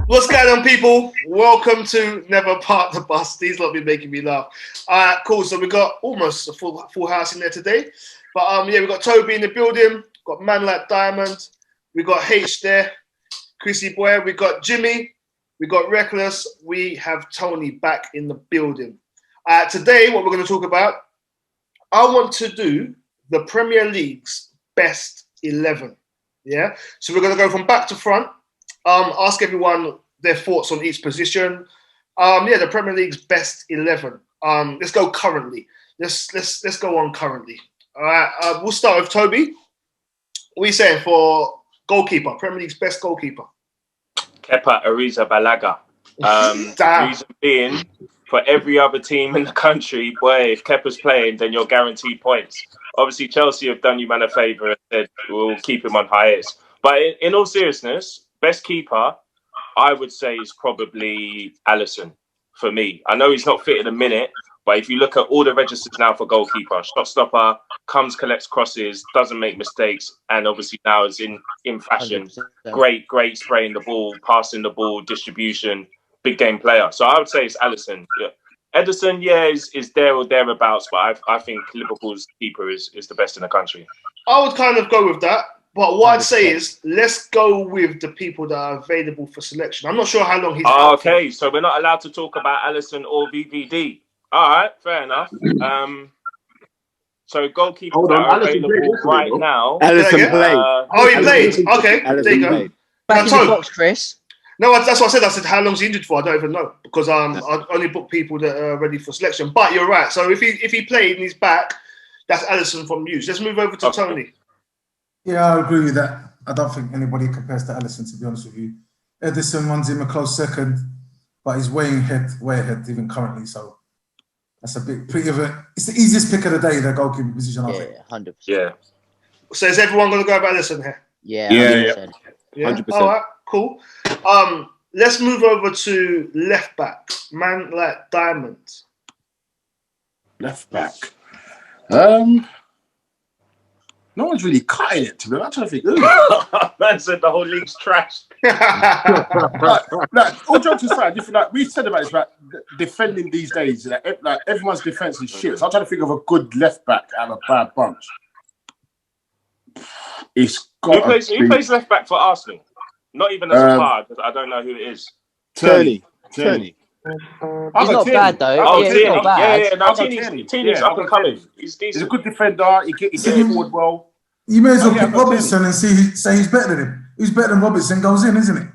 What's going on, people? Welcome to Never Park the Bus. These lot be making me laugh. Cool. So we got almost a full house in there today. But yeah, we got Toby in the building. Got Man Like Diamond. We got H there. Chrissy Boy. We got Jimmy. We got Reckless. We have Tony back in the building. Today, what we're going to talk about, I want to do the Premier League's best 11. Yeah. So we're going to go from back to front. Ask everyone their thoughts on each position. Yeah, the Premier League's best 11. Let's go currently. Let's go on currently. All right. We'll start with Toby. What are you saying for goalkeeper? Premier League's best goalkeeper. Kepa Arrizabalaga. Reason being, for every other team in the country, boy, if Kepa's playing, then you're guaranteed points. Obviously, Chelsea have done you man a favour and said we'll keep him on hiatus. But in all seriousness, best keeper, I would say, is probably Alisson for me. I know he's not fit in a minute, but if you look at all the registers now for goalkeeper, shot stopper, comes, collects crosses, doesn't make mistakes, and obviously now is in fashion. 100%. Great spraying the ball, passing the ball, distribution, big game player. So I would say it's Alisson. Yeah. Ederson, yeah, is there or thereabouts, but I think Liverpool's keeper is the best in the country. I would kind of go with that. But what 100%. I'd say is, let's go with the people that are available for selection. I'm not sure how long he's out okay, so we're not allowed to talk about Alisson or VVD. All right, fair enough. So goalkeepers that are available right now. Alisson played. He played. Okay, Alisson there you go. Played. Back in the box, Chris. No, that's what I said. I said, how long's he injured for? I don't even know. Because I only book people that are ready for selection. But you're right. So if he played and he's back, that's Alisson from Muse. Let's move over to Tony. Yeah, I agree with that. I don't think anybody compares to Alisson, to be honest with you. Ederson runs him a close second, but he's way ahead even currently. So that's a bit pretty of a. It's the easiest pick of the day, the goalkeeper position. I think. 100%. Yeah. So is everyone going to go about Alisson here? Yeah. 100%. All right, cool. Let's move over to left back. Man Like Diamond. Left back. No one's really cutting it to me. I'm trying to think. Man said the whole league's trash. All jokes aside, we said about this, about defending these days. Like everyone's defense is shit. So I'm trying to think of a good left back out of a bad bunch. Who plays left back for Arsenal? Not even as a card, because I don't know who it is. Turney. He's not bad though. He's not bad. No, Tini's up and coming. He's decent. He's a good defender. He gets forward well. You may as well pick Robertson and say he's better than him. Who's better than Robertson goes in, isn't it?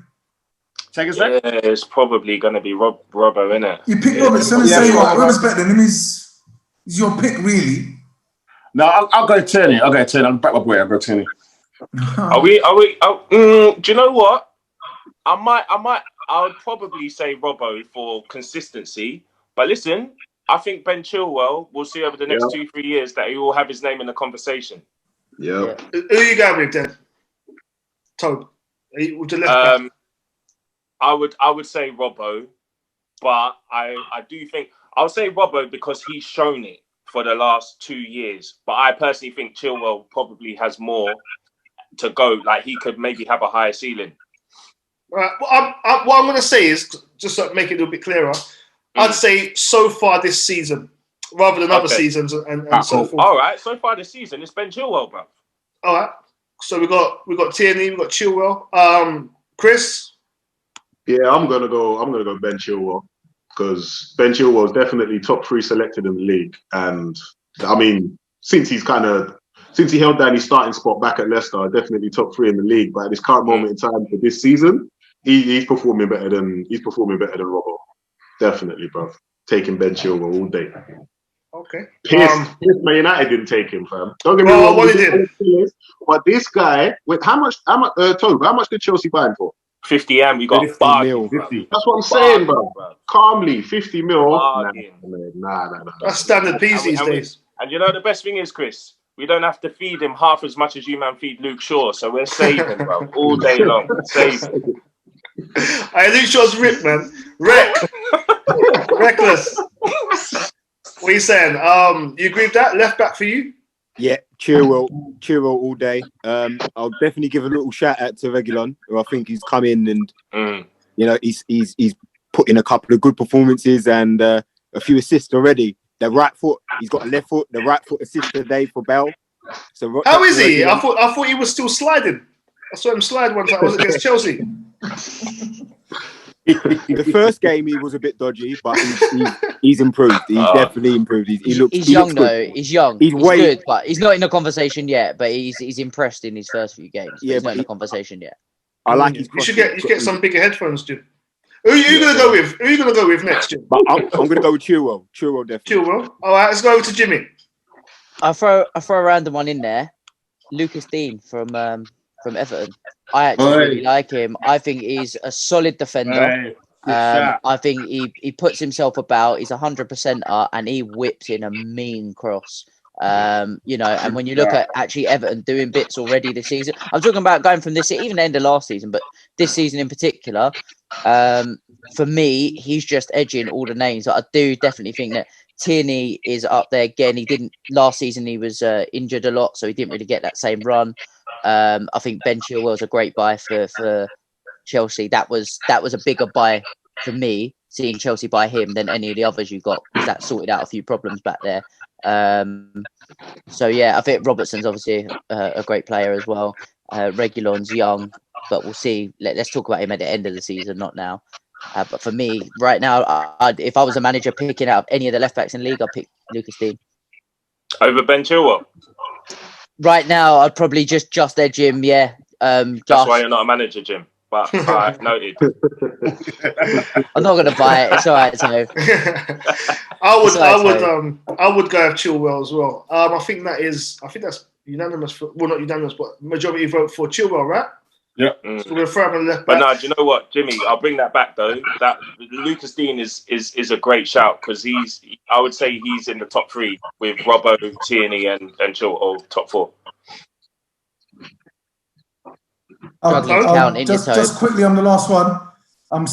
It's probably going to be Robbo, isn't it? You pick Robertson and say whoever's better than him is your pick, really. No, I'll go Turney. I'll back my boy. I'll go Turney. Are we? Do you know what? I would probably say Robbo for consistency. But listen, I think Ben Chilwell, we'll see over the next 2-3 years that he will have his name in the conversation. Yeah. Who are you going with then? Toad. Would you left back? I would say Robbo, but I do think I'll say Robbo because he's shown it for the last 2 years. But I personally think Chilwell probably has more to go. Like he could maybe have a higher ceiling. Right. What I'm going to say is, just to make it a little bit clearer, I'd say so far this season, rather than other seasons and so forth. All right, so far this season, it's Ben Chilwell, bro. All right. So we got Tierney, we got Chilwell. Chris? Yeah, I'm gonna go Ben Chilwell because Ben Chilwell is definitely top 3 selected in the league, and I mean since he held down his starting spot back at Leicester, definitely top 3 in the league. But at this current moment in time for this season, he's performing better than Robbo. Definitely, bro. Taking Ben Chilwell all day. Okay. Pissed Man United didn't take him, fam. Don't get me wrong. What did? But this guy, how much did Chelsea buy him for? 50 M. We got 50 mil. 50. That's what I'm saying, bro. Calmly, 50 mil. Nah. That's standard piece these days. And you know the best thing is, Chris, we don't have to feed him half as much as you man feed Luke Shaw, so we're saving, bro, all day long. Saving. Luke Shaw's ripped, man. Reckless. What are you saying? You agree with that? Left back for you? Yeah, Chilwell all day. I'll definitely give a little shout out to Reguilon, who I think he's come in and You know, he's put in a couple of good performances and a few assists already. The right foot, he's got a left foot. The right foot assist today for Bell. So how is he? I thought he was still sliding. I saw him slide one time. I was against Chelsea. The first game he was a bit dodgy, but he's improved. He's definitely improved. He's young though. He's young. He's way good, but he's not in the conversation yet. But he's impressed in his first few games. But he's not in the conversation yet. I like his. You should get some bigger headphones, Jim. Who are you gonna go with? Who are you gonna go with next, Jim? But I'm gonna go with Chilwell. Chilwell definitely. Chilwell. All right, let's go over to Jimmy. I'll throw a random one in there. Lucas Dean from Everton. I actually really like him. I think he's a solid defender. I think he puts himself about. He's 100%er and he whips in a mean cross. You know, and when you look at actually Everton doing bits already this season, I'm talking about going from this, even the end of last season, but this season in particular, for me, he's just edging all the names. I do definitely think that Tierney is up there again. He didn't last season. He was injured a lot, so he didn't really get that same run. I think Ben Chilwell's a great buy for Chelsea. That was a bigger buy for me, seeing Chelsea buy him than any of the others you got, because that sorted out a few problems back there. So yeah, I think Robertson's obviously a great player as well. Reguilon's young, but we'll see. Let's talk about him at the end of the season, not now. But for me, right now, if I was a manager picking out any of the left backs in the league, I'd pick Lucas Dean. Over Ben Chilwell? Right now, I'd probably just edge him, yeah. That's why you're not a manager, Jim. But I've noted. I'm not going to buy it. It's all right, so. I would go with Chilwell as well. I think that's unanimous. Not unanimous, but majority vote for Chilwell, right? Yeah. So we're going to throw him on the left But back. no, do you know what, Jimmy? I'll bring that back though. That Lucas Dean is a great shout because I would say he's in the top three with Robbo, Tierney, and Chilwell, top four. Just quickly on the last one, I'm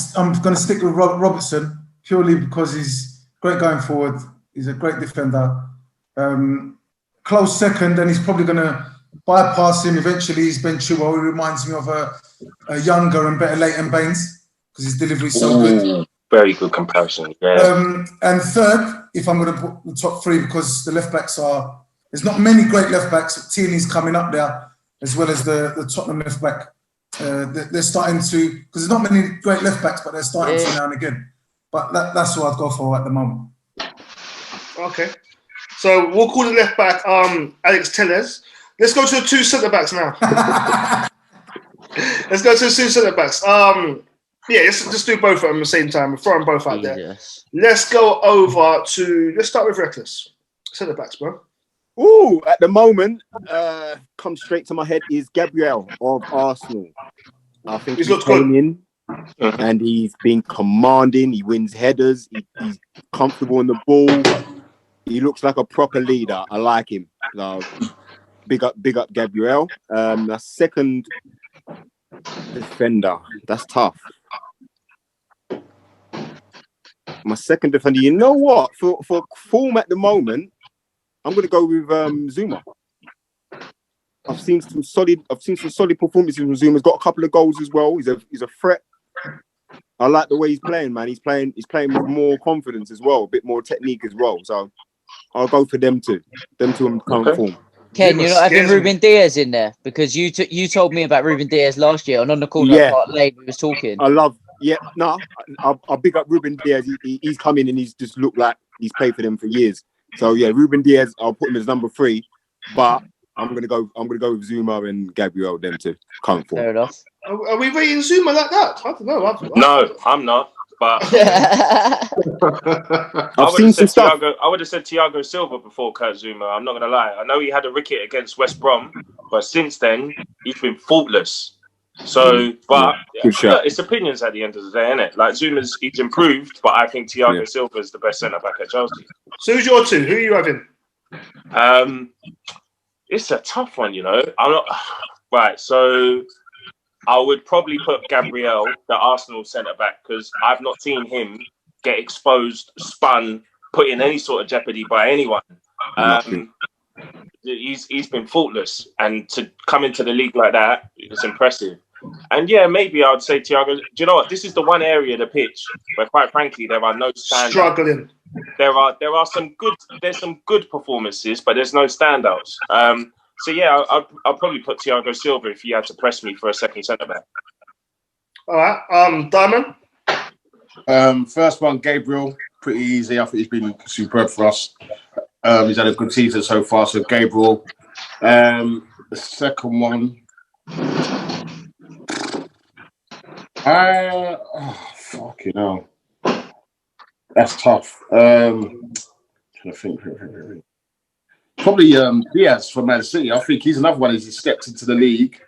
going to stick with Robertson purely because he's great going forward. He's a great defender. Close second, and he's probably going to bypass him eventually. He's Ben Chilwell. He reminds me of a younger and better Leighton Baines because his delivery is so good. Very good comparison. Yeah. And third, if I'm going to put the top three, because the left backs there's not many great left backs. Tierney's coming up there, as well as the Tottenham left back. They're starting to, because there's not many great left backs, but they're starting to now and again. But that's what I'd go for at the moment. Okay. So we'll call the left back Alex Telles. Let's go to the two centre backs now. Let's go to the two centre backs. Let's just do both of them at the same time. We're throwing both out there. Let's go over to. Let's start with Reckless centre backs, bro. Ooh, at the moment, comes straight to my head is Gabriel of Arsenal. I think he's came in and he's been commanding. He wins headers. He's comfortable on the ball. He looks like a proper leader. I like him. So, big up Gabriel. The second defender. That's tough. My second defender. You know what? For form at the moment, I'm going to go with Zuma. I've seen some solid performances from Zuma. He's got a couple of goals as well. He's a threat. I like the way he's playing, man. He's playing with more confidence as well, a bit more technique as well. So I'll go for them two. Them two in current form. Ken, you're not having Ruben Diaz in there because you told me about Ruben Diaz last year, and on the corner of Park Lane we was talking. I'll big up Ruben Diaz. He's come in and he's just looked like he's played for them for years. So yeah, Ruben Diaz, I'll put him as number 3, but I'm gonna go with Zuma and Gabriel. Them two current form. Fair enough. Are we rating Zuma like that? I don't know. No, I'm not. But I've seen some stuff. I would have said Thiago Silva before Kurt Zuma. I'm not going to lie. I know he had a ricket against West Brom, but since then he's been faultless. So, but it's opinions at the end of the day, isn't it? Like he's improved, but I think Thiago Silva is the best centre back at Chelsea. So who's your two? Who are you having? It's a tough one, you know. I'm not right. So I would probably put Gabriel, the Arsenal centre-back, because I've not seen him get exposed, spun, put in any sort of jeopardy by anyone. He's been faultless, and to come into the league like that, it's impressive. And yeah, maybe I'd say Thiago. Do you know what? This is the one area of the pitch where, quite frankly, there are no standouts. Struggling. There are some good. There's some good performances, but there's no standouts. So yeah, I'll probably put Thiago Silva if you had to press me for a second centre back. All right, Diamond. First one, Gabriel, pretty easy. I think he's been superb for us. He's had a good season so far, so Gabriel. The second one, fucking hell, that's tough. Trying to think. Probably Diaz from Man City. I think he's another one as he stepped into the league,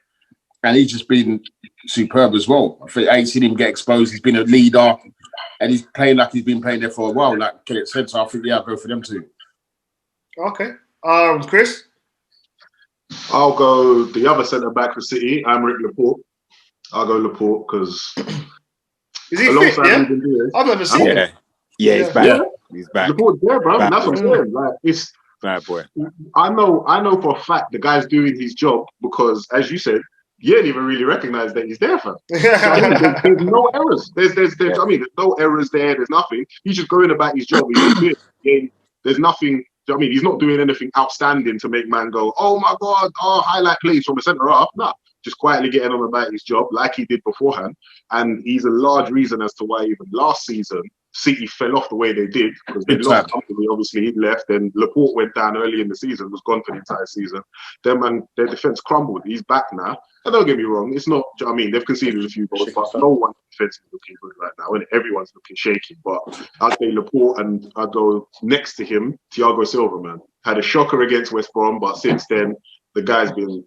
and he's just been superb as well. I think I ain't seen him get exposed. He's been a leader, and he's playing like he's been playing there for a while, like Kenneth said. So I think I'll go for them too. Okay. Chris? I'll go the other centre back for City, Aymeric Laporte. I'll go Laporte because is he fit? Yeah? I've never seen him. Yeah, he's back. Yeah. He's back. Laporte's there, bro. Back. That's what I'm saying. Like, it's bad boy. I know for a fact the guy's doing his job because, as you said, you didn't even really recognize that he's there, fam. There's no errors. There's I mean, there's no errors there. There's nothing. He's just going about his job. He's doing it. There's nothing. I mean, he's not doing anything outstanding to make man go, oh my God, highlight plays from a centre half. Nah, just quietly getting on about his job like he did beforehand. And he's a large reason as to why even last season City fell off the way they did because they lost company. Obviously, he left, and Laporte went down early in the season, was gone for the entire season. Their defense crumbled. He's back now. And don't get me wrong, it's not. I mean, they've conceded a few goals, but no one's defense is looking good right now, and everyone's looking shaky. But I'd say Laporte, and I'd go next to him, Thiago Silva, man. Had a shocker against West Brom, but since then, the guy's been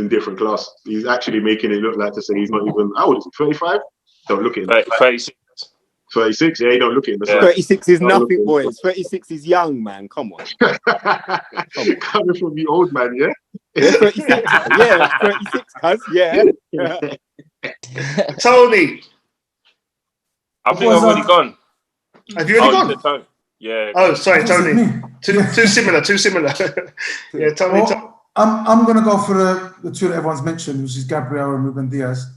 different class. He's actually making it look like to say he's not even. How old is he? 35? Don't look at him. 36. 36, yeah, you don't look at him. Yeah. 36 is nothing, boys. 36 is young, man. Come on. Coming from the old man, yeah? Yeah, 36. Yeah, 36, cuz. Yeah. Tony. I think I've already gone. Have you already gone? Yeah. Oh, sorry, Tony. Too similar. Yeah, Tony. Well, I'm going to go for the two that everyone's mentioned, which is Gabriel and Ruben Diaz,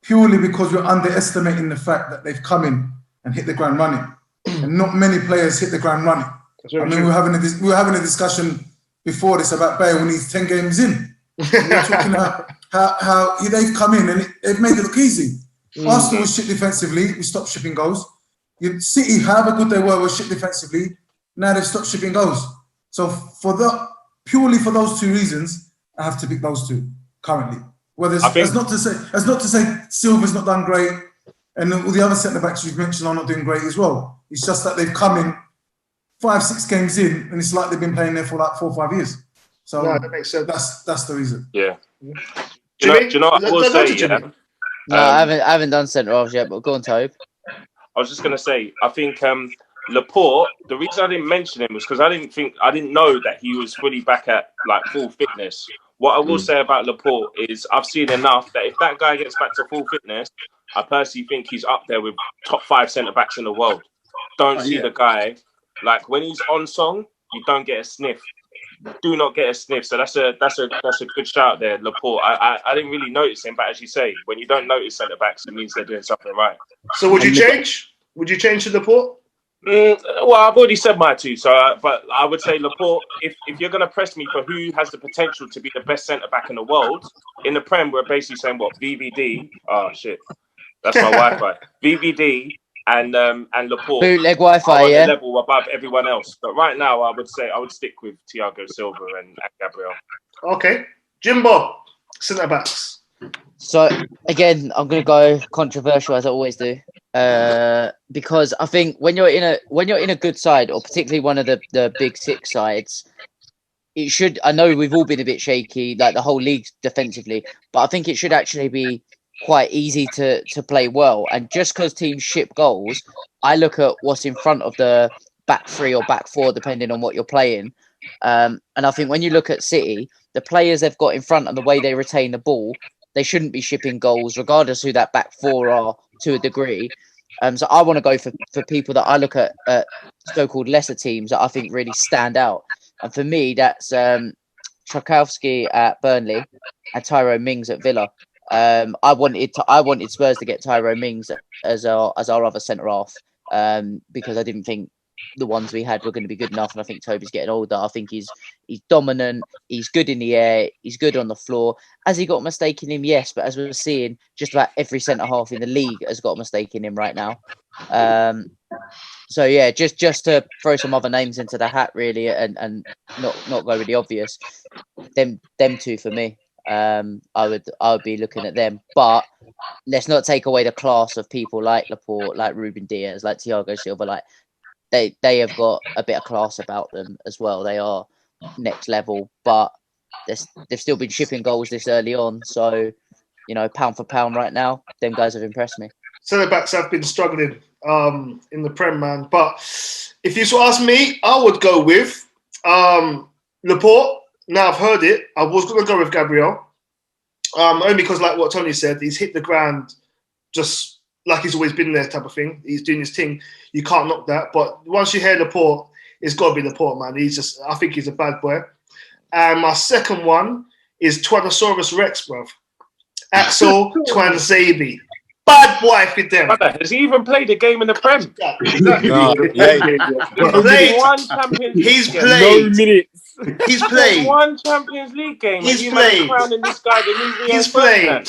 purely because we're underestimating the fact that they've come in and hit the ground running, and not many players hit the ground running. I mean, we were having a discussion before this about Bale when he's 10 games in. We were talking about how they've come in and they've made it look easy. Arsenal was shit defensively. We stopped shipping goals. City, however good they were shit defensively. Now they've stopped shipping goals. So purely for those two reasons, I have to pick those two currently. Well, that's not to say Silva's not done great, and all the other centre backs you've mentioned are not doing great as well. It's just that they've come in 5-6 games in, and it's like they've been playing there for like 4 or 5 years. So no, that makes sense. That's the reason. Yeah. Do you know what I will say? Yeah? No, I haven't done centre halves yet, but go on, Tobe. I was just going to say, I think Laporte. The reason I didn't mention him was because I didn't know that he was fully back at like full fitness. What I will say about Laporte is I've seen enough that if that guy gets back to full fitness, I personally think he's up there with top 5 centre backs in the world. Don't see the guy like when he's on song, you don't get a sniff. Do not get a sniff. So that's a good shout there, Laporte. I didn't really notice him, but as you say, when you don't notice centre backs, it means they're doing something right. So would you change? Would you change to Laporte? Well, I've already said my two, but I would say Laporte. If you're going to press me for who has the potential to be the best centre back in the world in the Prem, we're basically saying what VVD. Oh shit, that's my Wi-Fi. VVD and Laporte. Bootleg Wi-Fi, on the level above everyone else. But right now, I would stick with Thiago Silva and Gabriel. Okay, Jimbo, centre backs. So again, I'm going to go controversial as I always do. Because I think when you're in a good side, or particularly one of the big 6 sides, it should. I know we've all been a bit shaky, like the whole league defensively, but I think it should actually be quite easy to play well. And just because teams ship goals, I look at what's in front of the back 3 or back 4, depending on what you're playing. And I think when you look at City, the players they've got in front and the way they retain the ball, they shouldn't be shipping goals, regardless who that back 4 are to a degree. So I want to go for people that I look at so-called lesser teams that I think really stand out. And for me, that's Tarkowski at Burnley and Tyrone Mings at Villa. I wanted Spurs to get Tyrone Mings as our other centre half, because I didn't think the ones we had were going to be good enough. And I think Toby's getting older. I think he's dominant. He's good in the air. He's good on the floor. Has he got a mistake in him? Yes, but as we're seeing, just about every centre half in the league has got a mistake in him right now. So yeah, just to throw some other names into the hat, really, and not go with the obvious. Them two for me. I would be looking at them, but let's not take away the class of people like Laporte, like Ruben Diaz, like Thiago Silva. Like they have got a bit of class about them as well. They are next level, but they've still been shipping goals this early on. So, pound for pound right now, them guys have impressed me. Centre backs have been struggling in the Prem, man. But if you ask me, I would go with Laporte. Now I've heard it. I was going to go with Gabriel, only because, like what Tony said, he's hit the ground just like he's always been there, type of thing. He's doing his thing. You can't knock that. But once you hear Laporte, it's got to be Laporte, man. I think he's a bad boy. And my second one is Tyrannosaurus Rex, bruv. Axel Twanzebe. Bad boy for them. Has he even played a game in the Prem? He's played. No minutes. He's played. One Champions League game. He's played. This guy He's played.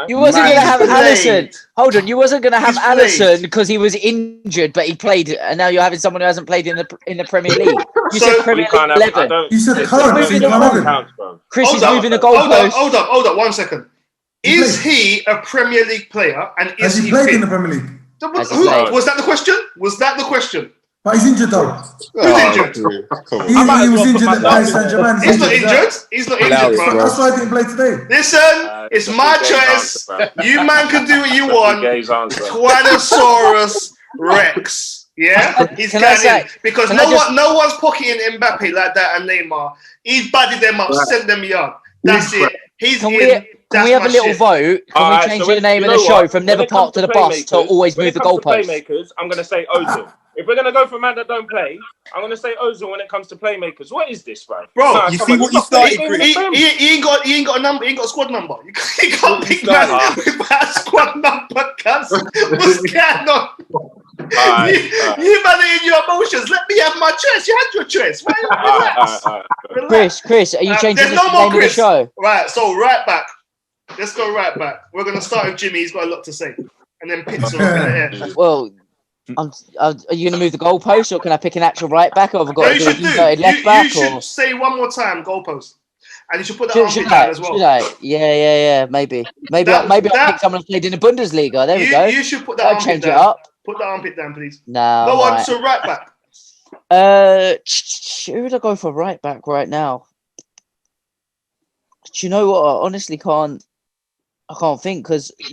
You wasn't going to have Alisson. Hold on, you wasn't going to have Alisson because he was injured, but he played, and now you're having someone who hasn't played in the Premier League. You said Premier League 11. You said current. Chris is moving the goalpost. Hold up, 1 second. Is he a Premier League player? And has he played in the Premier League? Was that the question? But he's injured though. Who's injured? He was injured at Paris Saint-Germain. He's not injured. He's not injured, bro. That's why I didn't play today. Listen, it's my choice. You man can do what you want. Tyrannosaurus Rex. Yeah? He's getting because no one's pocketing Mbappe like that and Neymar. He's buddied them up, sent them young. That's it. Can we have a little vote? Can we change the name of the show from Never Park to the Bus to Always Move the Goalpost? Playmakers, I'm going to say Ozil. If we're going to go for a man that don't play, I'm going to say Ozil when it comes to playmakers. What is this, bro? Bro, you see what you started, Chris? He ain't got a number. He ain't got a squad number. You can't pick man without a squad number, cuz. What's going on? You man are in your emotions. Let me have my choice. You had your choice. Why relax? Chris, are you changing the name of the show? Right, so right back. Let's go right back. We're going to start with Jimmy. He's got a lot to say. And then Pizza. Well, are you going to move the goalpost, or can I pick an actual right back, or have I got to do a inverted left back? You should say one more time, goalpost. And you should put that armpit down as well. Should I? Yeah. Maybe I'll pick someone who played in the Bundesliga. There we go. You should put that armpit change down. It up. Put that armpit down, please. No. Go on to right back. Who would I go for right back right now? Do you know what? I honestly can't think, because if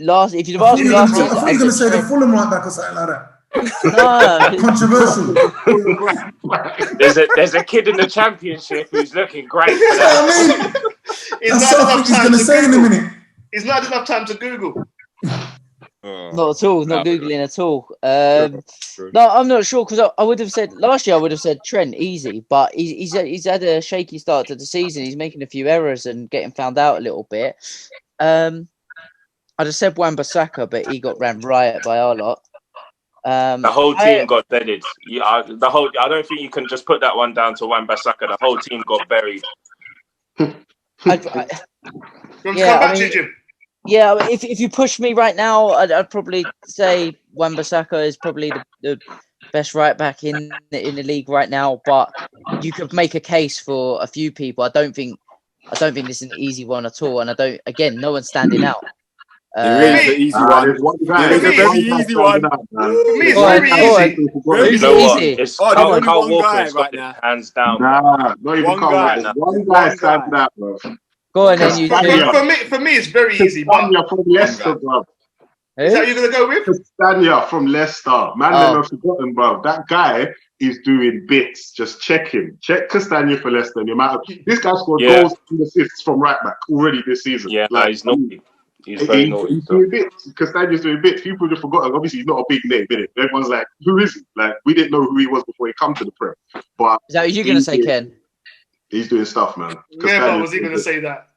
you'd have asked me last season, I thought you were going to say the Fulham right back or something like that. No. Controversial. There's a kid in the Championship who's looking great. That's what I think he's going to say in a minute. He's not enough time to Google. Not at all. Not Googling at all. No, I'm not sure, because I would have said last year. I would have said Trent easy, but he's had a shaky start to the season. He's making a few errors and getting found out a little bit. I'd have said Wan-Bissaka, but he got ran riot by our lot. The whole team got deaded. I don't think you can just put that one down to Wan-Bissaka. The whole team got buried. Yeah, if you push me right now, I'd probably say Wan-Bissaka is probably the best right back in the league right now. But you could make a case for a few people. I don't think this is an easy one at all. And no one's standing out. There is an easy one. There is a very easy one. For me, it's very easy. You know what? It's Carl Walker right now. Hands down. Nah, not even Carl Walker. One guy stands out, bro. Go on, then you two. For me, it's very easy. Castagna from Leicester, bro. Is that you're going to go with? Castagna from Leicester. Man, never forgotten, bro. That guy is doing bits. Just check him. Check Castagna for Leicester. This guy scored goals and assists from right back already this season. Yeah, he's naughty. He's very naughty. He's doing bits. Castagna's doing bits. People just forgotten. Obviously, he's not a big name, innit? Everyone's like, who is he? Like, we didn't know who he was before he come to the Prem. But is that what you're going to say, Ken? He's doing stuff, man. Yeah, but was he going to say that?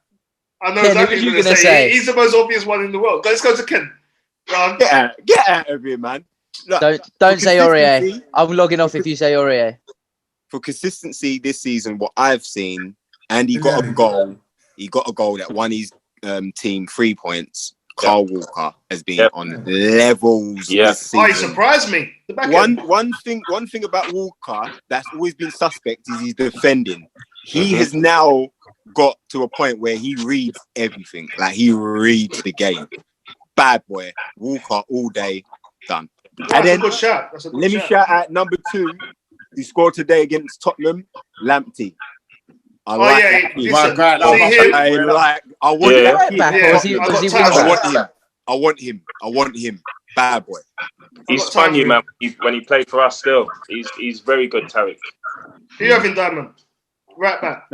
I know Ken, exactly who what you you're gonna going to say. say? He's the most obvious one in the world. Let's go to Ken. Get out of here, man. Look, Don't say Aurier. consistency- I'm logging off if you say Aurier. For consistency this season, what I've seen, and he got a goal. He got a goal that won his team 3 points. Carl Walker has been on levels this season. Oh, he surprised me. The back One thing about Walker that's always been suspect is his defending. He has now got to a point where he reads everything. Like, he reads the game. Bad boy. Walker all day. Done. That's a good shot. Let me shout out number 2, who scored today against Tottenham, Lamptey. I want that. I want him. Bad boy. He's spun you, man. When he played for us, he's very good, Tariq. Who you having, Diamond? Right back.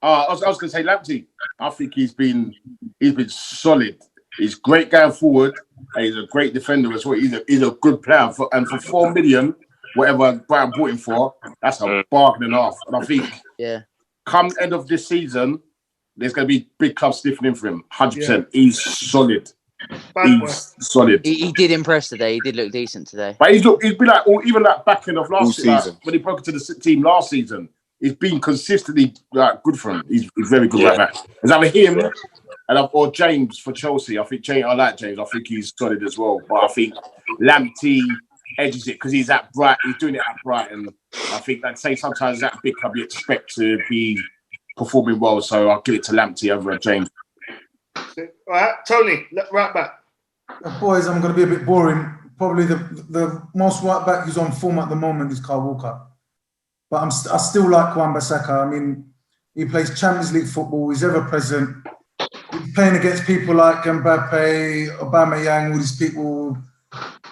I was going to say Lamptey. I think he's been solid. He's great going forward, and he's a great defender as well. He's a good player, for 4 million, whatever Brian bought him for, that's a bargain and a half. And I think, come end of this season, there's going to be big clubs stiffening for him. 100%. He's solid. Solid. He did impress today. He did look decent today. But he's been like, even that back end of last season, when he broke into the team last season, he's been consistently good for him. He's very good right back. It's either him or James for Chelsea. I like James. I think he's solid as well. But I think Lamptey edges it because he's doing it at Brighton. I think I'd say sometimes that big club you expect to be performing well. So I'll give it to Lamptey over James. All right, Tony, right back. Boys, I'm going to be a bit boring. Probably the most right back who's on form at the moment is Kyle Walker. But I still like Wan-Bissaka. I mean, he plays Champions League football. He's ever present. He's playing against people like Mbappe, Aubameyang, all these people.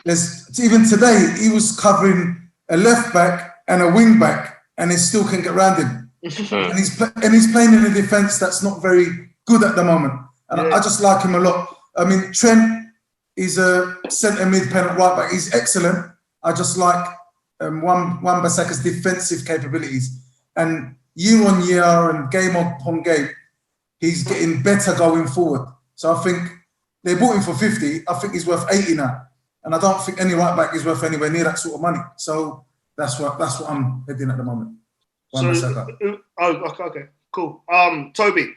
Even today, he was covering a left back and a wing back, and he still can get around him. and he's playing in a defence that's not very good at the moment. And I just like him a lot. I mean, Trent is a centre mid penalty right back. He's excellent. I just like Wan-Bissaka's defensive capabilities. And year on year and game upon game, he's getting better going forward. So I think they bought him for 50. I think he's worth 80 now. And I don't think any right back is worth anywhere near that sort of money. So that's what I'm heading at the moment. Okay, cool. Toby.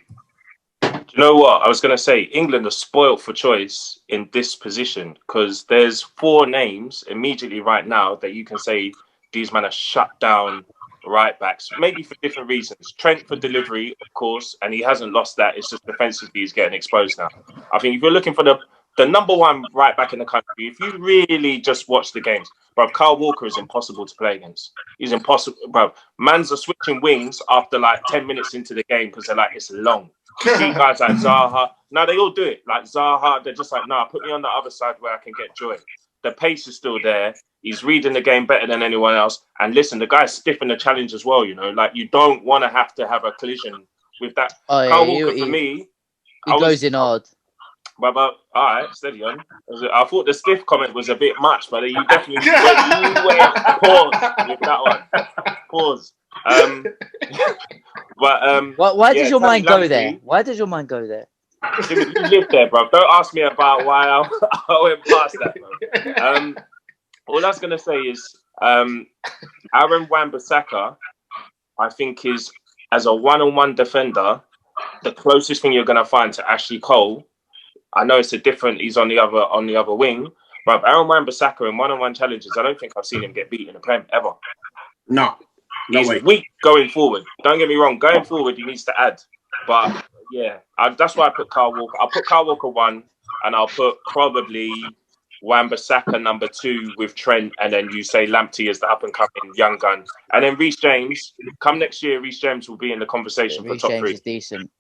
Do you know what? I was going to say, England are spoilt for choice in this position because there's 4 names immediately right now that you can say these men are shut down right backs, maybe for different reasons. Trent for delivery, of course, and he hasn't lost that. It's just defensively he's getting exposed now. I think if you're looking for the number 1 right back in the country, if you really just watch the games, bro, Kyle Walker is impossible to play against. He's impossible, bro. Mans are switching wings after like 10 minutes into the game because they're like, it's long. You see guys like Zaha. Now they all do it. Like Zaha, they're just like, nah, put me on the other side where I can get joy. The pace is still there. He's reading the game better than anyone else. And listen, the guy's stiff in the challenge as well, you know. Like, you don't want to have a collision with that. Kyle Walker, for me... He goes in hard. But all right, steady on. I thought the stiff comment was a bit much, but you definitely went pause with that one. Pause. Why does your mind go there? Why does your mind go there? You live there, bro. Don't ask me about why I went past that, bro. All I was going to say is Aaron Wan-Bissaka, I think, is, as a one-on-one defender, the closest thing you're going to find to Ashley Cole. I know it's he's on the other wing, but Aaron Wan-Bissaka in one-on-one challenges, I don't think I've seen him get beat in the Prem ever. No he's way. Weak going forward. Don't get me wrong. Going forward, he needs to add. But yeah, that's why I put Kyle Walker. I'll put Kyle Walker 1, and I'll put probably Wan-Bissaka number 2 with Trent, and then you say Lamptey is the up-and-coming young gun. And then Reece James, come next year, Reece James will be in the conversation for top 3. Reece James is decent.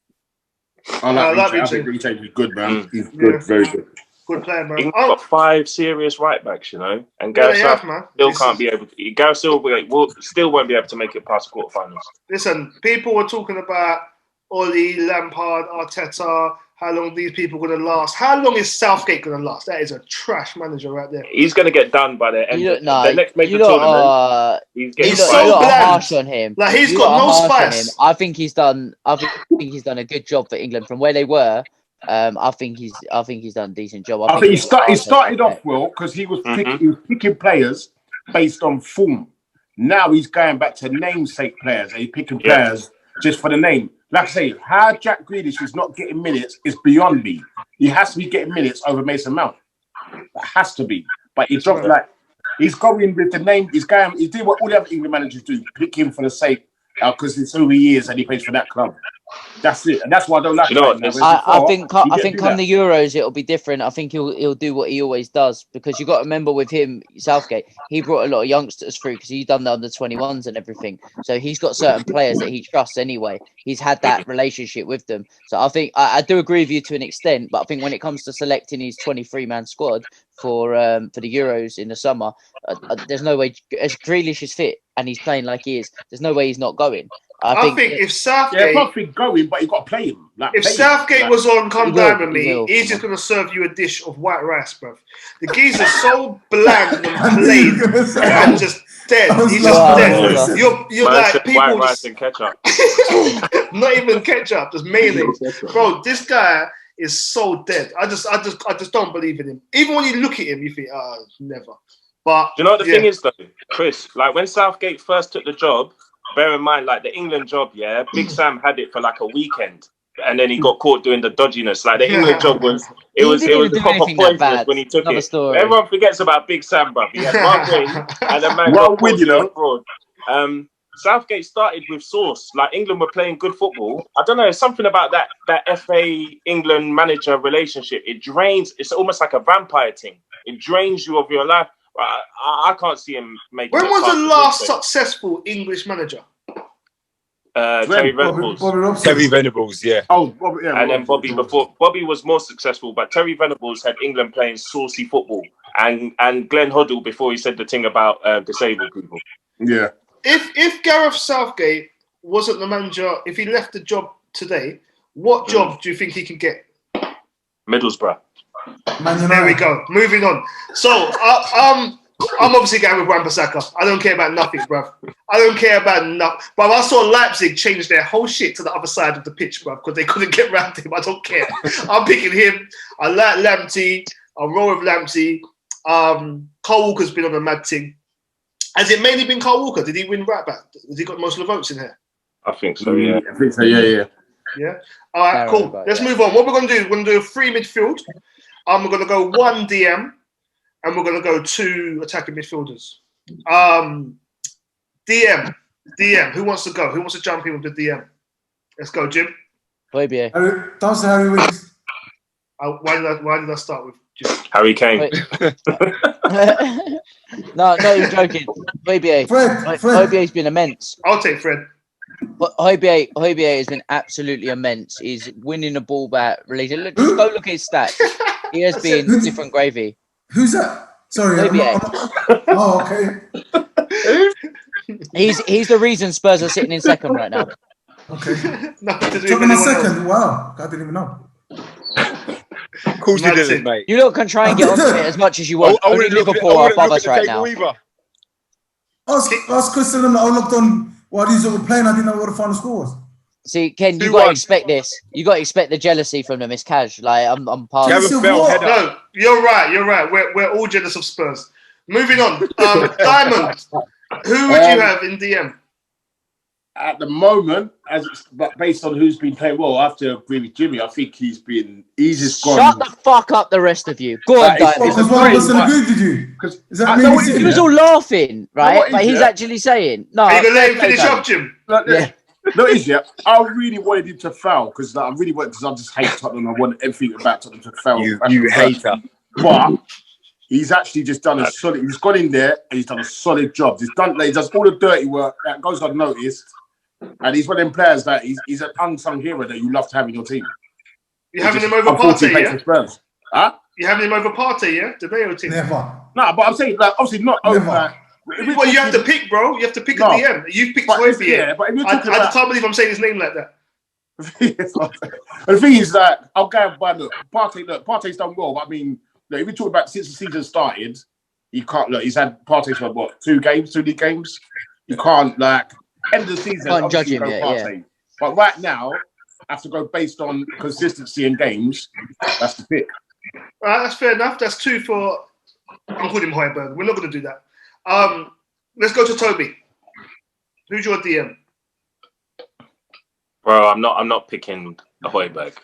I like Reece James. I think Reece James is good, man. He's good, very good. Good player, man. He's got 5 serious right backs, you know, and Gareth Gareth still won't be able to make it past the quarterfinals. Listen, people were talking about Oli, Lampard, Arteta, how long these people going to last. How long is Southgate going to last? That is a trash manager right there. He's going to get done by the end of the next major tournament. He's so bland. Harsh on him. Like he's got no spice. I think he's done a good job for England from where they were. I think he's done a decent job. I think he started off well because he was picking players based on form. Now he's going back to namesake players. He's picking players just for the name. Like I say, how Jack Grealish is not getting minutes is beyond me. He has to be getting minutes over Mason Mount. That has to be. But he's not like he's going with the name. He's doing what all the other England managers do. Pick him for the sake because it's who he is and he plays for that club. That's it, and that's why I don't like. You know I think come the Euros it'll be different. I think he'll do what he always does because you got to remember with him Southgate, he brought a lot of youngsters through because he's done the under-21s and everything. So he's got certain players that he trusts anyway. He's had that relationship with them. So I think I do agree with you to an extent, but I think when it comes to selecting his 23-man squad for the Euros in the summer, there's no way as Grealish is fit and he's playing like he is. There's no way he's not going. I think yeah, if Southgate, probably going, but you got to play him. If Southgate was on Come Down With Me, he's just going to serve you a dish of white rice, bruv. The geezer's so bland and plain and just dead. He's just dead. You're like people white rice and ketchup. Not even ketchup, just mayonnaise, bro. This guy is so dead. I just don't believe in him. Even when you look at him, you think, never. But do you know what the thing is, though, Chris? Like when Southgate first took the job. Bear in mind, like the England job, Big Sam had it for like a weekend, and then he got caught doing the dodginess. Like the England job was the proper pointless when he took it. Story. Everyone forgets about Big Sam, bro. He had one win, and the man got caught doing fraud. Southgate started with sauce. Like England were playing good football. I don't know, something about that FA England manager relationship. It drains. It's almost like a vampire thing. It drains you of your life. I can't see him making. When was the last successful English manager? Terry Venables. Terry Venables, yeah. Oh, Bobby, yeah. And then Bobby before. Bobby was more successful, but Terry Venables had England playing saucy football, and Glenn Hoddle before he said the thing about disabled people. Yeah. If Gareth Southgate wasn't the manager, if he left the job today, what job do you think he can get? Middlesbrough. There we go. Moving on. So, I'm obviously going with Wan-Bissaka. I don't care about nothing, bruv. I don't care about nothing. But I saw Leipzig change their whole shit to the other side of the pitch, bruv, because they couldn't get round him. I don't care. I'm picking him. I like Lamptey. I'll roll with Lamptey. Carl Walker's been on a mad thing. Has it mainly been Carl Walker? Did he win right back? Has he got most of the votes in here? I think so, yeah. I think so, yeah. Yeah? All right, cool. Let's move on. What we're going to do, we're going to do a free midfield. We're going to go 1 DM and we're going to go 2 attacking midfielders. DM. Who wants to go? Who wants to jump in with the DM? Let's go, Jim. Harry. Don't say Harry Winks. Why did I start with Jim? Harry Kane. No, you're joking. Højbjerg. Højbjerg's been immense. I'll take Fred. Højbjerg has been absolutely immense. He's winning the ball back. Just go look at his stats. He has been different gravy. Who's that? Sorry. Oh, okay. He's the reason Spurs are sitting in second right now. Okay. Talking about second. Wow. I didn't even know. Of course you didn't, mate. You lot can try and get onto it as much as you want. Only Liverpool are above us right now. Ask Crystal, I looked on while these were playing. I didn't know what the final score was. See, Ken, you got to expect this. You got to expect the jealousy from them. It's cash. Like I'm part. No, you're right. We're all jealous of Spurs. Moving on. Diamond, who would you have in DM? At the moment, but based on who's been playing well, I have to agree with Jimmy. I think he's just gone. Shut the fuck up, the rest of you. Go on, Diamond. Because one person agreed with you. He was all laughing, right? But he's actually saying no. Are you gonna let him finish up, Jim? Yeah. No, it is, yeah. I really wanted him to fail because I just hate Tottenham. I want everything about Tottenham to fail. You hater. But he's actually just done a solid. He's gone in there and he's done a solid job. He does all the dirty work that goes unnoticed, and he's one of them players that he's an unsung hero that you love to have in your team. You're having him over Partey, yeah? Huh? You're having him over Partey, yeah? The Mayo team. Never. No, but I'm saying like obviously not over. Well, you have to pick, bro. You have to pick at the end. You've picked Højbjerg. Yeah, but if you're talking I can't believe I'm saying his name like that. The thing is that I'll go by Partey's done well. But I mean, look, if we talk about since the season started, you can't look. He's had Partey's for what, 2 league games. You can't end of the season. Can't judge him yet, Partey. But right now, I have to go based on consistency in games. That's the pick. All right, that's fair enough. That's 2 for including Højbjerg. We're not going to do that. Let's go to Toby. Who's your DM? Bro, I'm not picking Højbjerg.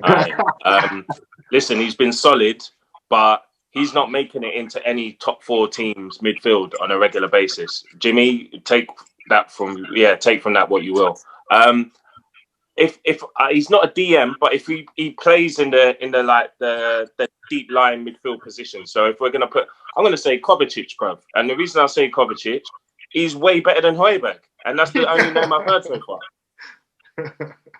All right. Listen, he's been solid, but he's not making it into any top 4 teams midfield on a regular basis. Jimmy, take from that what you will. If he's not a DM, but if he plays in the deep line midfield position. So if we're gonna I'm gonna say Kovacic, bro. And the reason I say Kovacic, he's way better than Højbjerg, and that's the only name I've heard so far.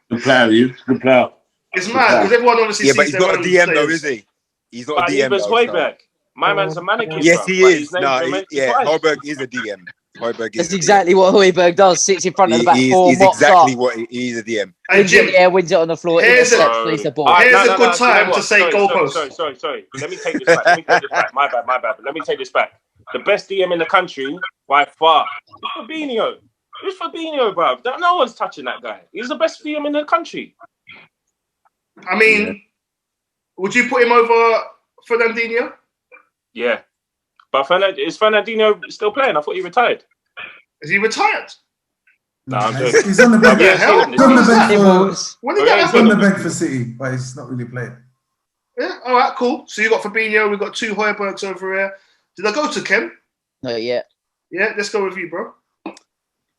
Good player, good player. It's mad because everyone obviously. Yeah, but he's not a DM though, is he? He's not a DM. But Højbjerg. My man's a mannequin. Yes, bro. he is. Højbjerg is a DM. That's exactly what Højbjerg does. Sits in front of the back four, he's mops exactly up. what he's a DM. And Jim, wins it on the floor. Here's plays the ball. Here's a good time to say goalpost. Sorry. Let me take this back. My bad. Let me take this back. The best DM in the country by far is Fabinho. Who's Fabinho, bro? No one's touching that guy. He's the best DM in the country. I mean, would you put him over Fernandinho? Yeah. But is Fernandinho still playing? I thought he retired. Is he retired? No, I'm joking. He's on the bench. He's on the bench for City, but he's not really playing. Yeah, all right, cool. So you got Fabinho, we've got 2 Højbjergs over here. Did I go to Ken? Not yet. Yeah, let's go with you, bro.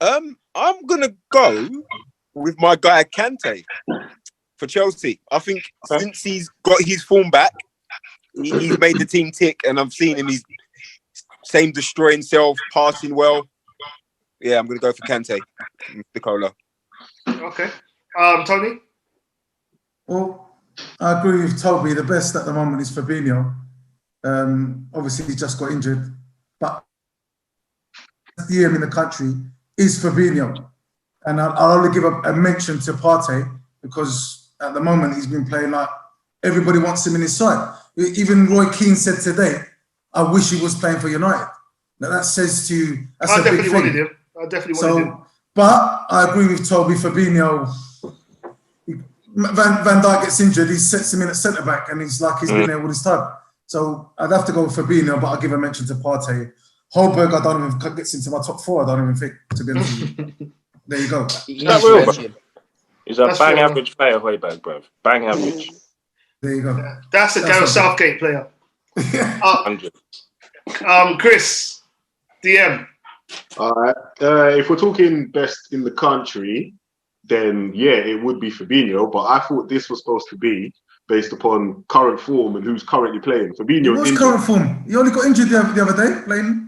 I'm gonna go with my guy Kante for Chelsea. I think since he's got his form back, he's made the team tick, and I've seen him. He's same destroying self, passing well. Yeah, I'm gonna go for Kante, Nicola. Okay. Tony? Well, I agree with Toby. The best at the moment is Fabinho. Obviously, he just got injured, but the DM in the country is Fabinho. And I'll only give a mention to Partey because at the moment he's been playing like everybody wants him in his side. Even Roy Keane said today, I wish he was playing for United. Now that says to you, that's a big thing. I definitely wanted him. But I agree with Toby. Fabinho, Van Dijk gets injured, he sets him in at centre back, and he's like he's been there all this time. So I'd have to go with Fabinho, but I'll give a mention to Partey. Højbjerg, I don't even gets into my top 4. I don't even think, to be honest with you. There you go. He's a bang average player, Højbjerg, bro. Bang average. There you go. That's a Gareth Southgate player. 100. Chris, DM. All right. If we're talking best in the country, then yeah, it would be Fabinho. But I thought this was supposed to be based upon current form and who's currently playing. Fabinho. What's current form? He only got injured the other day playing.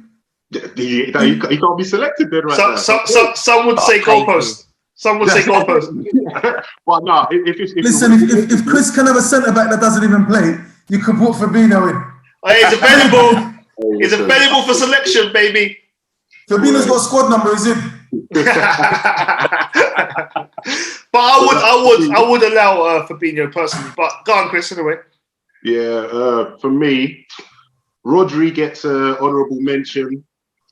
He can't be selected then, right now. Some would say goalpost. Some would say goalpost. But no, if Chris can have a centre back that doesn't even play, you can put Fabinho in. He's available. He's available for selection, baby. Fabinho's got a squad number, is it? But I would allow Fabinho personally. But go on, Chris, anyway. Yeah, for me, Rodri gets an honourable mention.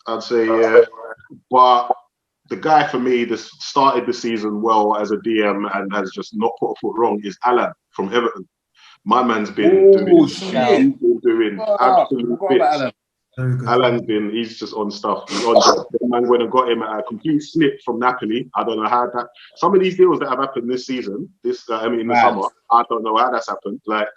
I'd say, yeah. But the guy for me that started the season well as a DM and has just not put a foot wrong is Alan from Everton. My man's been doing absolute bits. Alan's he's just on stuff. He's on stuff. The man went and got him a complete snip from Napoli. I don't know how that. Some of these deals that have happened this season, in the summer, I don't know how that's happened. Like,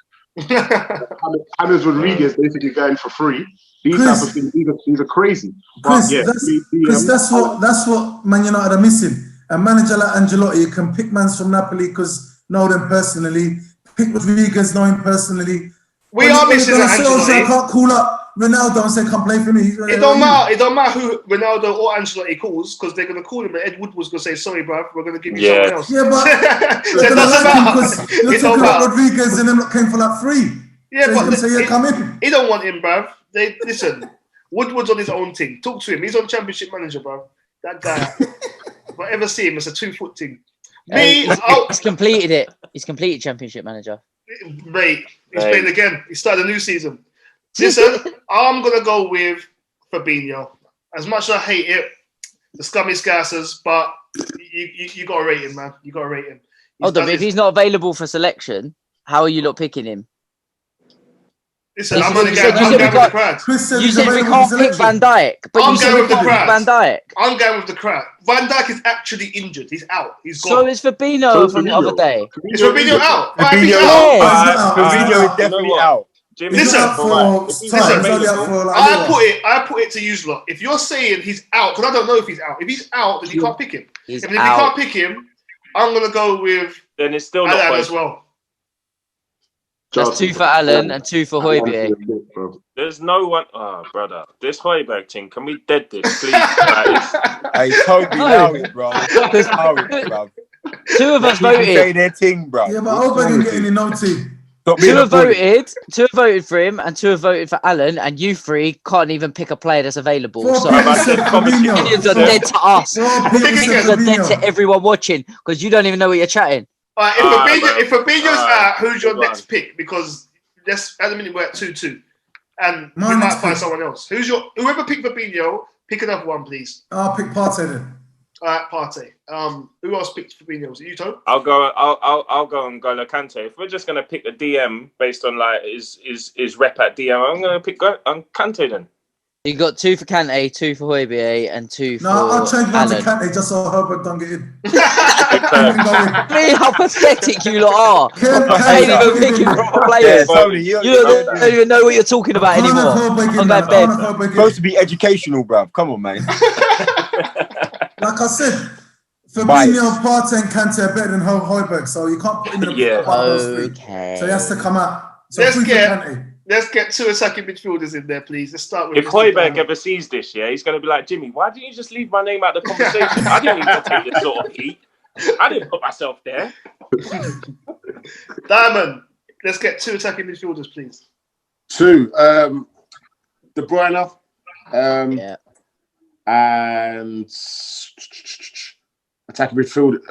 James Rodriguez basically going for free. These type of things, these are crazy. Chris, that's what Man United are missing. A manager like Ancelotti can pick mans from Napoli because know them personally. Pick Rodriguez, know him personally. We are missing Ancelotti. I can't call up Ronaldo and say, come play for me. It don't matter who Ronaldo or Ancelotti calls because they're going to call him. And Ed Woodward's going to say, sorry, bro, we're going to give you someone else. Yeah, but it doesn't matter. You're talking about Rodriguez and them that came for like free. Yeah, so but say, come in. He don't want him, bruv. Listen, Woodward's on his own thing. Talk to him. He's on Championship Manager, bruv. That guy. If I ever see him, it's a 2-foot thing. Me, He's completed it. He's completed Championship Manager. mate, he's playing again. He started a new season. Listen, I'm gonna go with Fabinho. As much as I hate it, the scummy scassers, but you gotta rate him, man. You gotta rate him. Hold on, if he's not available for selection, how are you not picking him? Listen, I'm going with the crowd. You said we can't pick Van Dijk, but you said we can't pick Van Dijk. I'm going with the crowd. Van Dijk is actually injured. He's out. He's gone. So is Fabinho from the other day. Is Fabinho out? Fabinho is definitely out. Listen, I put it to you lot. If you're saying he's out, because I don't know if he's out. If he's out, then you can't pick him. If you can't pick him, I'm gonna go with then it's still Alan not as well. That's 2 for Alan and 2 for Højbjerg. There's no one. Oh, brother, this Højbjerg thing. Can we dead this, please? Hey, Toby, allow it, bro. Allow it, bro. 2 of us voted. Their thing, bro. Yeah, but Højbjerg didn't get any no team. 2 have voted. 2 have voted for him, and 2 have voted for Alan. And you 3 can't even pick a player that's available. So opinions are dead to us. Opinions are dead to everyone watching because you don't even know what you're chatting. If Fabinho's out, who's your next pick? Because at the minute we're at 2-2, and we might find someone else. Whoever picked Fabinho, pick another one, please. I'll pick Partey then. All right, Partey. Who else picked Fabinho? Was it you, Tom? I'll go and N'Golo Kante. If we're just gonna pick a DM based on like his rep at DM, I'm gonna pick Kante then. You got 2 for Kante, 2 for Højbjerg, and 2 for I'll change one to Alan. Kante just so Herbert don't get in. How pathetic you lot are! I ain't even picking proper players. You don't even know what you're talking about anymore. I'm going bed. Supposed to be educational, bruv. Come on, man. Like I said, Fabinho, Partey, and Kante are better than Højbjerg, so you can't put him in the Okay. So he has to come out. So Let's get 2 attacking midfielders in there, please. Let's start with. If Højbjerg ever sees this, he's going to be like, Jimmy, why didn't you just leave my name out of the conversation? I didn't even take this sort of heat. I didn't put myself there. Diamond, let's get 2 attacking midfielders, please. 2. De Bruyne. Yeah. And attacking midfield.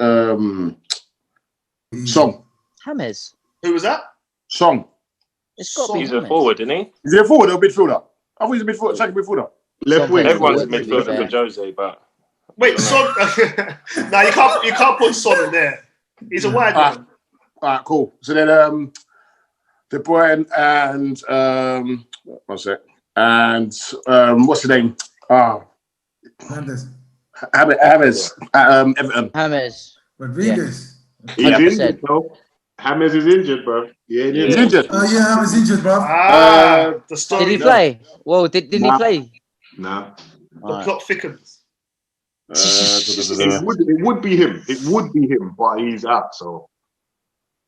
Song. James. Who was that? Song. It's got to be He's a forward, isn't he? Is he a forward or a midfielder? I thought he's a midfielder, attacking midfielder. Left wing. Everyone's a midfielder for Jose, but wait, Son. No, you can't put Son in there. He's a wide one. All right, cool. So then, De Bruyne and what's it? And what's the name? Mendes. James at Everton. James. Rodriguez. He's injured, bro. James is injured, bro. Yeah, he's injured. Yeah, James injured, bro. The story. Did he play? Well, didn't he play? Nah. The plot thickens. It would be him. It would be him, but he's out, so.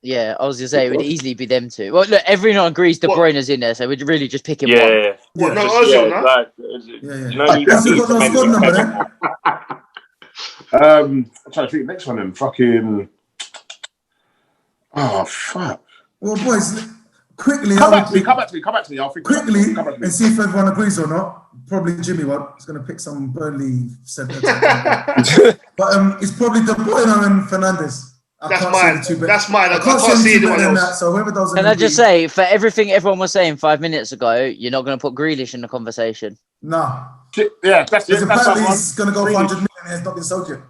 Yeah, I was going to say, it would easily be them 2. Well, look, everyone agrees De Bruyne's in there, so we'd really just pick him one. Yeah. What, no, Ozil, no? I'm trying to think next one then. Fucking. Oh, fuck. Well, boys, quickly. Come back to me. I'll think quickly and see if everyone agrees or not. Probably Jimmy one. He's going to pick some Burnley centre. But it's probably De Bruyne and Fernandes. That's mine. I can't see anyone else. That, so whoever doesn't. Can I just say, for everything everyone was saying 5 minutes ago, you're not going to put Grealish in the conversation? No. Yeah, that's it. Apparently he's going to go for 100 million. It's not been sold yet.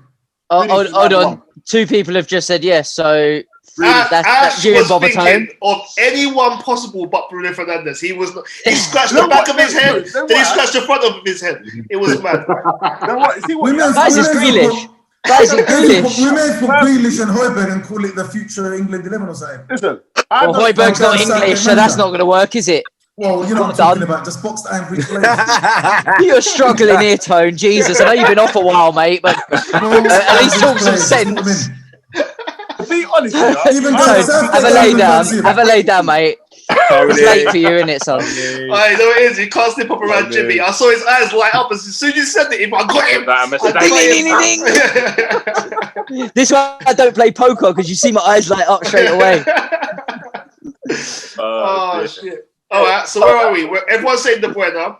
Hold on. 2 people have just said yes, so that's you and Bob Tone. Of anyone possible but Bruno Fernandes. He was not, he scratched the back of his head, then he scratched the front of his head. It was mad. Guys, it's Grealish. Guys, it's Grealish. We may put Grealish and Højbjerg and call it the future England 11 or something. Listen, well, Højbjerg's not English, so that's not going to work, is it? Well, you know what I'm talking about. Just boxed angry players. You're struggling here, Tone. Jesus, I know you've been off a while, mate, but at least talk some sense. To be honest, have a lay down. Have a lay down, mate. It's late for you, isn't it, son? I know it is. You can't slip up around Jimmy. I saw his eyes light up as soon as you said it. I got him. This one I don't play poker because you see my eyes light up straight away. Oh shit! All right, so where are we? Everyone's saying De Bruyne.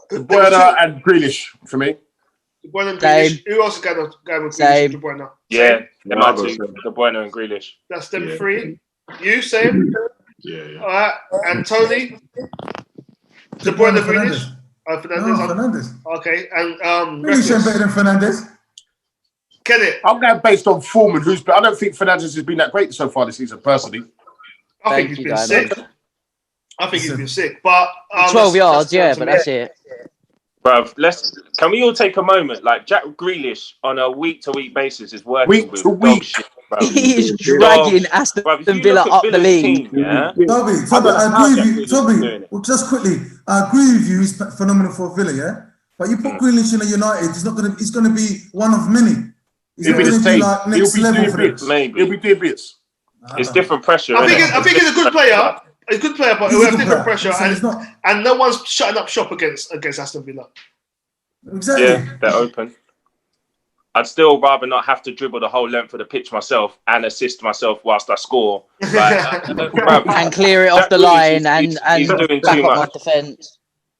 De Bruyne and Grealish for me. De Bruyne and Grealish. Who else is going with Grealish and De Bruyne? Yeah, Yeah, my I'll go two, same. De Bruyne and Grealish. That's them three. You, same? Yeah. All right. And Tony? De Bruyne and Grealish? Fernandes. No, Fernandes. Okay. And Grealish ain't better than Fernandes. Kenneth? I'm going based on form and who's. But I don't think Fernandes has been that great so far this season, personally. I think he's been sick. I think he's been sick. But 12 yards, yeah, but that's it. Bruv, can we all take a moment? Like Jack Grealish on a week-to-week basis is working Week with to dog week. shit, bruv. He is dragging Aston Villa up the league. Yeah? Toby, I agree with you. Toby, well, just quickly, I agree with you. He's phenomenal for Villa, yeah. But you put Grealish in a United, he's gonna be one of many. He's not gonna be like next level for them. Maybe He'll be doing bits. It's different pressure. I think he's a good player. A good player, but he'll have different pressure, Listen, and no one's shutting up shop against Aston Villa. Exactly. Yeah, they're open. I'd still rather not have to dribble the whole length of the pitch myself and assist myself whilst I score. And clear it off the line and he's doing back too up my much. defence.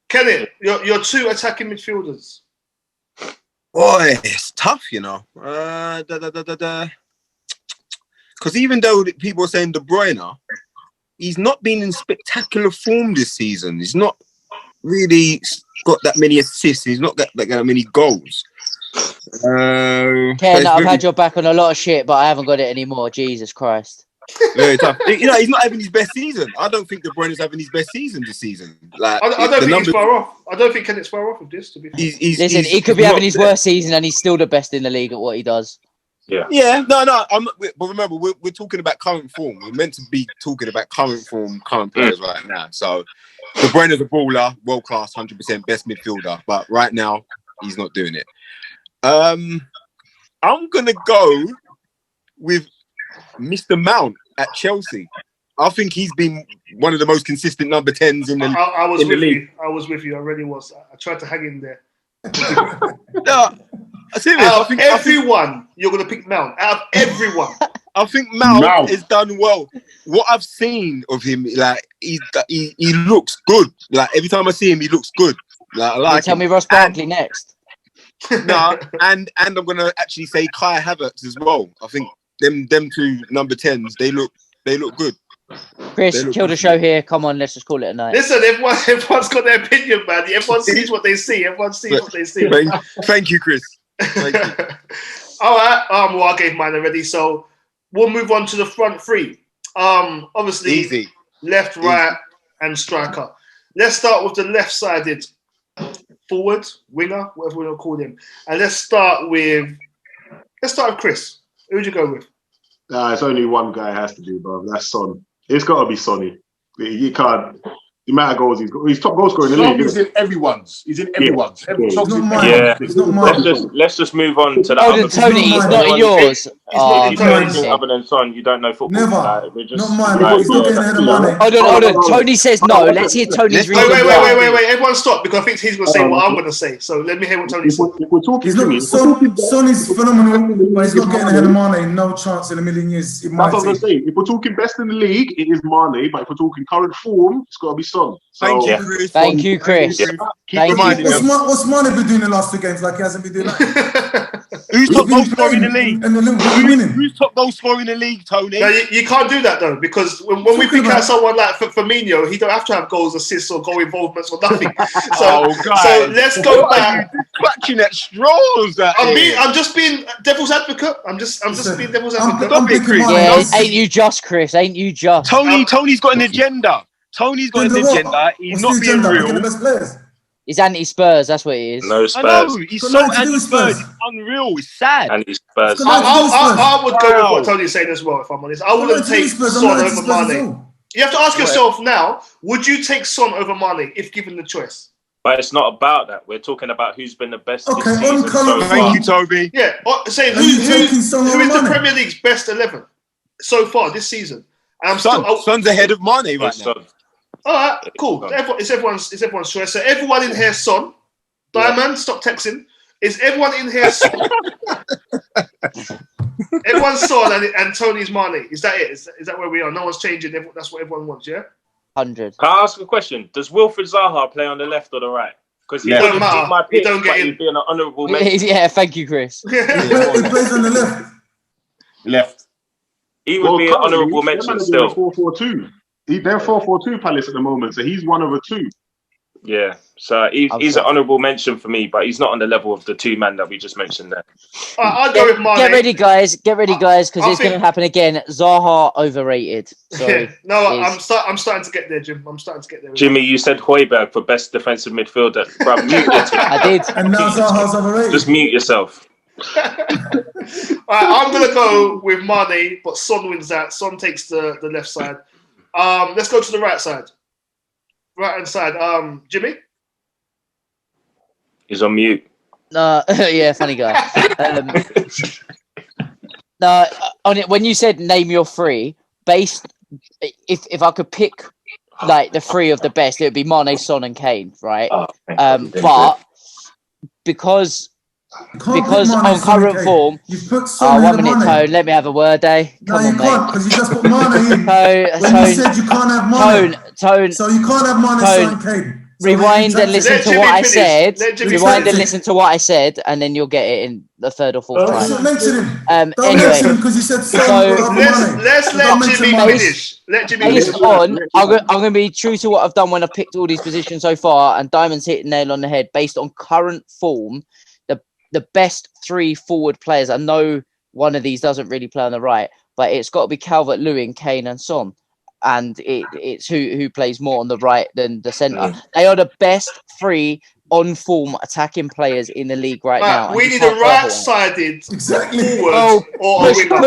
Kenny, your two attacking midfielders. Boy, it's tough, you know. Because even though people are saying De Bruyne, he's not been in spectacular form this season. He's not really got that many assists. He's not got that many goals. Ken, I've had your back on a lot of shit, but I haven't got it anymore. Jesus Christ. Very tough. You know, he's not having his best season. I don't think De Bruyne is having his best season this season. Like, I don't think he's far off. I don't think Kennett's far off with this, to be fair. Listen, he could be having his worst season and he's still the best in the league at what he does. Yeah. No. But remember, we're talking about current form. We're meant to be talking about current form, current players right now. So, De Bruyne is a baller, world class, 100% best midfielder. But right now, he's not doing it. I'm gonna go with Mr. Mount at Chelsea. I think he's been one of the most consistent number 10s in the league. I was with you. I was with you. I really was. I tried to hang in there. No, seriously, Out of everyone, you're going to pick Mount. Out of everyone. I think Mount has done well. What I've seen of him, like he looks good. Like every time I see him, he looks good. Like I like. Tell me Ross Barkley next. No, and I'm gonna actually say Kai Havertz as well. I think them two number 10s, they look good. Chris, kill the show here. Come on, let's just call it a night. Listen, everyone's got their opinion, man. Everyone sees what they see. Thank you, Chris. Thank you. All right. Well, I gave mine already, so we'll move on to the front three. Obviously, easy. Left, right, and striker. Let's start with the left-sided forward, winger, whatever we want to call him, and let's start with Chris. Who would you go with? It's only one guy has to do, bro. That's Son. It's got to be Sonny. You can't. The amount of goals he's got. He's top goal scorer in the league. He's in everyone's. He's in everyone's. Let's just move on to the other. Tony, he's not yours. Other than Son, you don't know football. Never. Not mine. He's not getting ahead of money. Hold on. Tony says no. Let's hear Tony's reason. Wait. Everyone stop, because I think he's going to say what I'm going to say. So let me hear what Tony said. Son is phenomenal, but he's not getting ahead of Mane. No chance in a million years. That's what I'm going to say. If we're talking best in the league, it is Mane. But if we're talking current form, it's got to be Son. Thank you, Chris. What's Mane been doing the last 2 games like he hasn't been doing that? Who's top goal scorer in the league? Who's top goal scorer in the league, Tony? No, you can't do that though, because when we pick out someone like Firmino, he don't have to have goals, assists, or goal involvements or nothing. So let's go back. Clutching at straws. I'm just being devil's advocate. I'm just being devil's advocate. Ain't you just, Chris? Ain't you just? Tony's got an agenda. Tony's got an agenda. He's not being real. He's anti-Spurs. That's what he is. No Spurs. I know. He's so anti-Spurs. It's unreal. It's sad. And he's Spurs. I would go with what Tony's saying as well, if I'm honest. I wouldn't take Son over Mane. You have to ask yourself now, would you take Son over Mane if given the choice? But it's not about that. We're talking about who's been the best this season. Thank you, Toby. Yeah. Saying who is the Premier League's best 11 so far this season? Son's ahead of Mane right now. All right, cool. It's everyone's choice. So everyone in here, Son. Diamond, stop texting. Is everyone in here Son? Everyone's Son and Tony's Mane. Is that it? Is that where we are? No one's changing. That's what everyone wants, yeah? 100. Can I ask a question? Does Wilfried Zaha play on the left or the right? Because he Yeah. wouldn't Don't be matter. my He pick, don't get but in. he'd be an honourable mention. Yeah, thank you, Chris. He plays on the left. Left. He would be an currently, honourable they're mention managing a still. 4-4-2. They're 4-4-2 Palace at the moment, so he's one of the two. Yeah, so he's an honourable mention for me, but he's not on the level of the two man that we just mentioned there. I'll go with Mane. Get ready, guys. Get ready, guys, because I it's going to think- happen again. Zaha overrated. Sorry. No, I'm starting to get there, Jim. I'm starting to get there. Jimmy, you said Højbjerg for best defensive midfielder. Bro, mute your team. I did. And now Zaha's overrated. Just mute yourself. All right, I'm gonna go with Mane, but Son wins that. Son takes the left side. Let's go to the right side. Right hand side. Jimmy. He's on mute. Yeah, funny guy. No, on it when you said name your three, based if I could pick like the three of the best, it would be Mane, Son, and Kane, right? But because on current form, you've put Son 1 minute, Mane. Tone. Let me have a word, eh? No, Come you on, can't, mate. because you just put Mane in. Tone, When you said you can't have Mane. Tone. So you can't have Mane, Son, and Kane. So Rewind and listen Let to Jimmy what I finish. said. Let Jimmy Rewind finish. and listen to what I said, and then you'll get it in the third or fourth Just time. mention him. Don't Anyway, mention him because you said Son so over Mane. Let's So let don't mention Jimmy Mane. finish. Let Jimmy based finish. on, I'm going to be true to what I've done when I've picked all these positions so far, and Diamond's hit the nail on the head. Based on current form, the best three forward players, I know one of these doesn't really play on the right, but it's got to be Calvert-Lewin, Kane, and Son. And it's who plays more on the right than the centre. They are the best three on-form attacking players in the league right now. We need a right-sided forward or a winger.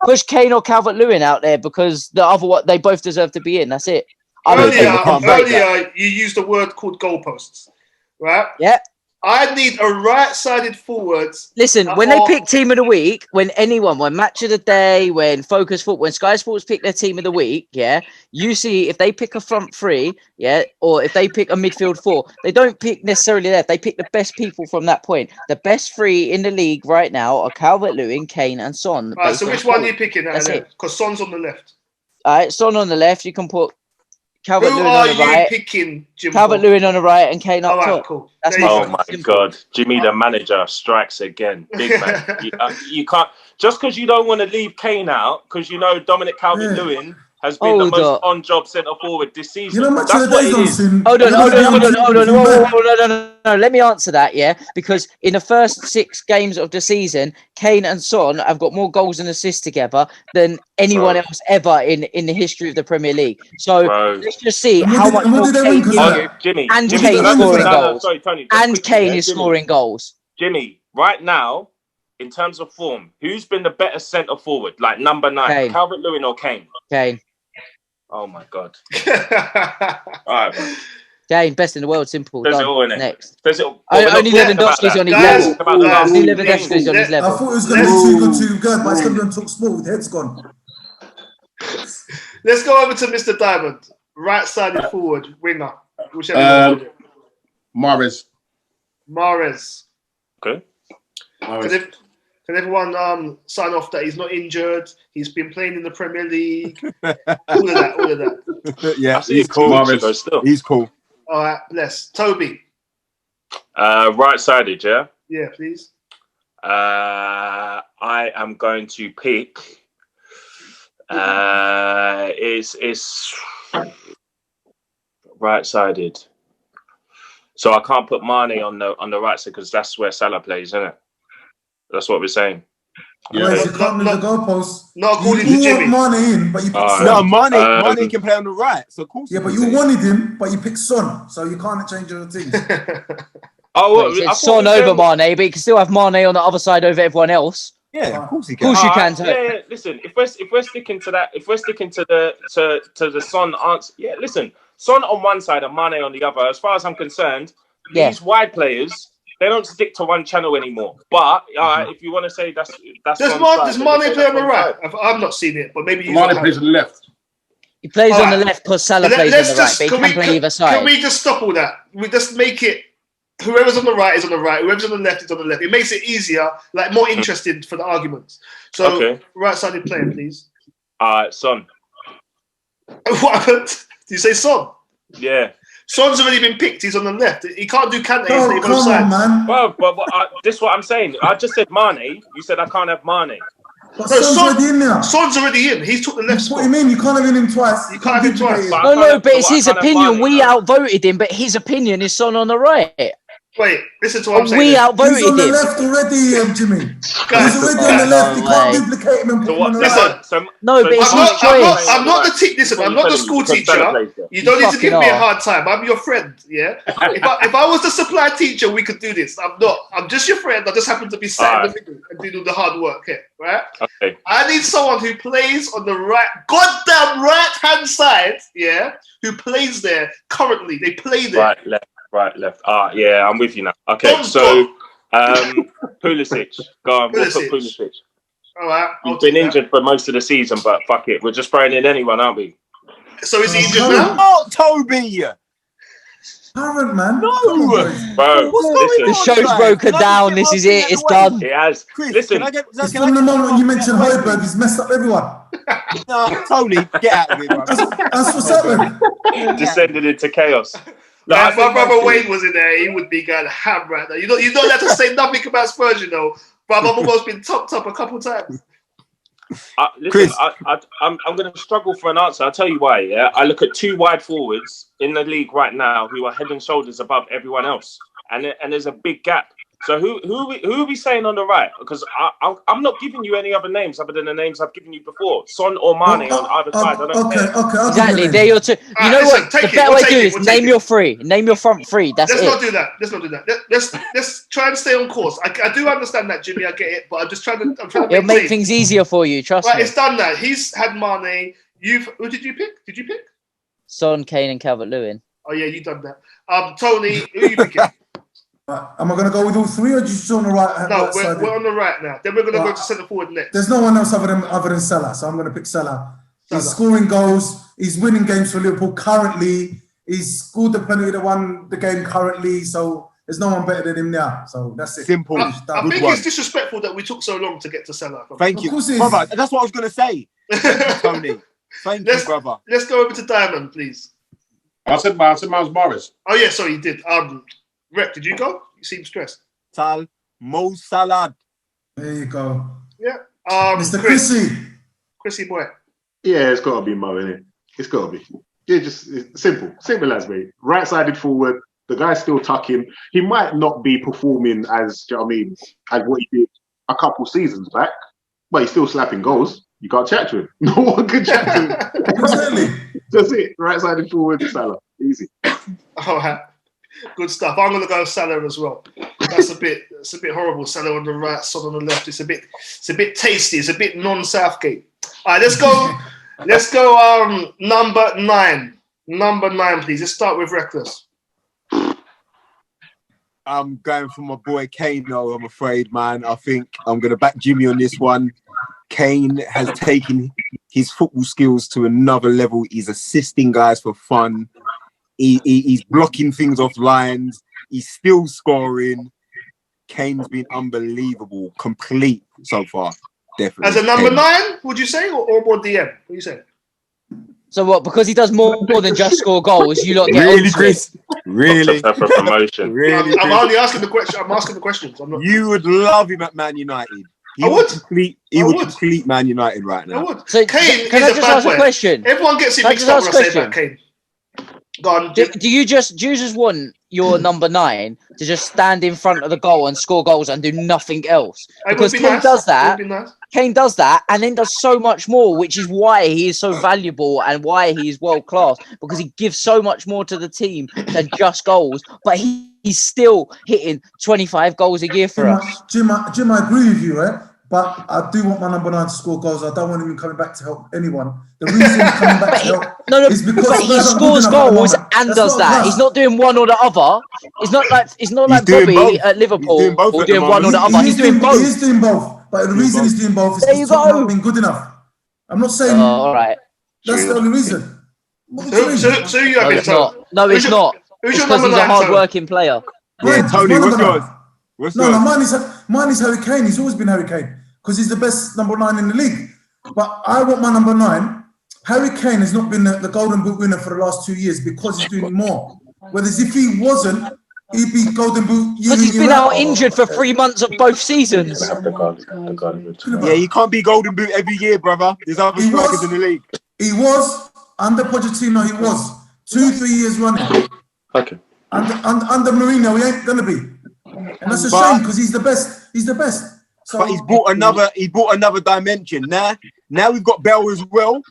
Push Kane or Calvert-Lewin out there because the other one, they both deserve to be in. That's it. Earlier, you used a word called goalposts, right? Yeah. I need a right-sided forward. Listen, when they pick team of the week, when match of the day, when Focus Football, when Sky Sports pick their team of the week, yeah, you see if they pick a front three, yeah, or if they pick a midfield four, they don't pick necessarily that. They pick the best people from that point. The best three in the league right now are Calvert-Lewin, Kane, and Son. Right, so which one are you picking? That's it. Because Son's on the left. All right, Son on the left. You can put Calvert-Lewin on the right. Who are you picking, Jim? Calvert-Lewin on the right and Kane up top. Cool. That's my God. Jimmy, the manager, strikes again. Big man. You can't... Just because you don't want to leave Kane out, because you know Dominic Calvert-Lewin has been the most on-job centre-forward this season. You know, much That's of the what days it is. hold on. No. Let me answer that, yeah? Because in the first 6 games of the season, Kane and Son have got more goals and assists together than anyone else ever in the history of the Premier League. So let's just see how much more Kane Jimmy, and Jimmy, Kane scoring goals. Sorry, Tony, and Kane is scoring goals. Jimmy, right now, in terms of form, who's been the better centre forward? Like number 9, Calvert-Lewin or Kane? Kane. Oh my God! All right, bro. Kane, best in the world. Simple. There's done. it all in it. Next. Only Lewandowski's on his level. Only Lewandowski's on his level. I thought it was going to be too good, but it's going to be on Talk Sport with heads gone. Let's go over to Mr. Diamond. Right-sided forward, winger. Whichever Mahrez. Okay. Can everyone sign off that he's not injured? He's been playing in the Premier League. all of that. Yeah, he's cool. He's cool. All right, bless. Toby. Right-sided, yeah? Yeah, please. I am going to pick... it's right-sided. So I can't put Mane on the right side because that's where Salah plays, isn't it? That's what we're saying. Yeah, you can't move the goalposts. Not according to Jimmy. You want Mane in, but you pick Son. No, Mane can play on the right. So of course. Yeah, but you wanted him, but you picked Son, so you can't change your things. Son over Mane, but you can still have Mane on the other side over everyone else. Yeah, of course you can. Of course you can. Yeah. Listen, if we're sticking to that, if we're sticking to the Son answer, yeah. Listen, Son on one side and Mane on the other. As far as I'm concerned, these wide players. They don't stick to one channel anymore. But if you want to say that's does Mane play on the right? I've not seen it, but maybe Mane plays on the left. He plays on the left because Salah plays on the right, but he can play either side. Can we just stop all that? We just make it whoever's on the right is on the right, whoever's on the left is on the left. It makes it easier, like more interesting for the arguments. So right-sided player, please. Son. What happened? Did you say Son? Yeah. Son's already been picked. He's on the left. He can't do Kante. Oh, He's come both on, sides. man. Well, but this is what I'm saying. I just said Mane. You said I can't have Mane. But Son's already in there. Son's already in. He's took the left spot. What do you mean? You can't have him twice. You can't have him twice. No, but it's his opinion. We outvoted him, but his opinion is Son on the right. Wait, listen to what I'm saying. We outvoted him. He's on the left already, Jimmy. Guys, He's already on the left. You can't duplicate him and put him on the right. No, but it's his choice. I'm not the school teacher. You don't need to give me a hard time. I'm your friend, yeah? if I was the supply teacher, we could do this. I'm not. I'm just your friend. I just happen to be sat in the middle and doing all the hard work here, right? Okay. I need someone who plays on the goddamn right-hand side, yeah? Who plays there currently. They play there. Right, left. Yeah, I'm with you now. Okay, so Pulisic. Go on, we'll put Pulisic. All right. He's been injured for most of the season, but fuck it. We're just throwing in anyone, aren't we? So is he injured now? Oh, Toby! Current, man. No! Bro, The show's broken down. This is it. It's done. It has. Chris, listen. It's from the moment you mentioned Højbjerg, he's messed up everyone. No, Tony, get out of here, bro. That's what's happened. Descended into chaos. If my brother Wayne was in there, he would be going ham right now. You don't have to say nothing about Spurs, you know. But I've almost been topped up a couple times. Listen, Chris. I'm going to struggle for an answer. I'll tell you why. Yeah, I look at two wide forwards in the league right now who are head and shoulders above everyone else, and there's a big gap. So who are we saying on the right? Because I'm not giving you any other names other than the names I've given you before. Son or Mane on either side. I don't care. Okay. Exactly. They're your two. You know what? The better way to do is name your three. Name your front three. That's it. Let's not do that. Let's try and stay on course. I do understand that, Jimmy. I get it, but I'm trying to It'll make things easier for you. Trust me. Right, it's done that. He's had Mane. Who did you pick? Did you pick? Son, Kane, and Calvert-Lewin. Oh yeah, you done that. Tony, who are you picking? Am I going to go with all three or just on the right? No, we're on the right now. Then we're going to go to centre forward next. There's no one else other than Salah, so I'm going to pick Salah. He's scoring goals. He's winning games for Liverpool currently. He's scored the penalty that won the game currently. So there's no one better than him now. So that's it. Simple. I think it's disrespectful that we took so long to get to Salah. Thank you, brother. That's what I was going to say. Thank you, Tony. Thank you, brother. Let's go over to Diamond, please. I said Miles Morris. Oh yeah, sorry, you did. Rep, did you go? You seem stressed. Mo Salah. There you go. Yeah. Mr. Chrissy boy. Yeah, it's got to be Mo, innit? It's got to be. Yeah, just simple as mate. Right-sided forward. The guy's still tucking. He might not be performing as, do you know what I mean, as what he did a couple seasons back, but he's still slapping goals. You can't chat to him. No one can chat to him. Exactly. That's it. Right-sided forward, Salah. Easy. All right. Good stuff. I'm going to go Salah as well. It's a bit horrible. Salah on the right, Son on the left. It's a bit tasty. It's a bit non-Southgate. All right, let's go. Let's go. Number 9. Number 9, please. Let's start with Reckless. I'm going for my boy Kane, though, I'm afraid, man. I think I'm going to back Jimmy on this one. Kane has taken his football skills to another level. He's assisting guys for fun. He's blocking things off lines. He's still scoring. Kane's been unbelievable, complete so far. Definitely. As a number 9, would you say, or more DM? What do you say? So what? Because he does more than just score goals, you lot get really, Chris? Really? For promotion. Really? I'm only asking the question. I'm asking the questions. I'm not. You would love him at Man United. He would complete Man United right now. I would. So Kane can is I just ask a question? Everyone gets it mixed up when I say about Kane. Go on, do you just want your number 9 to just stand in front of the goal and score goals and do nothing else? Because Kane does that. Kane does that and then does so much more, which is why he is so valuable and why he is world class, because he gives so much more to the team than just goals. But he's still hitting 25 goals a year for us. Jim, I agree with you, right? But I do want my number 9 to score goals. I don't want him coming back to help anyone. The reason he's coming back to help is because he scores goals and does that. He's not doing one or the other. It's not like Bobby at Liverpool doing one or the other. He's doing both. He is doing both. But the reason he's doing both is because he's not been good enough. I'm not saying. All right. That's the only reason. So you have it. No, it's not. Who's it's your because number he's 9? a hard-working player. Yeah, Tony, what's yours? No, mine is Harry Kane. He's always been Harry Kane because he's the best number 9 in the league. But I want my number 9. Harry Kane has not been the Golden Boot winner for the last 2 years because he's doing more. Whereas if he wasn't, he'd be Golden Boot. Because he's been out injured for 3 months of both seasons. Yeah, you can't be Golden Boot every year, brother. There's other strikers in the league. He was under Pochettino. He was 2-3 years running. Okay. Under Mourinho, he ain't gonna be, and that's a shame because he's the best. He's the best. So, but he's brought another dimension. Now we've got Bell as well.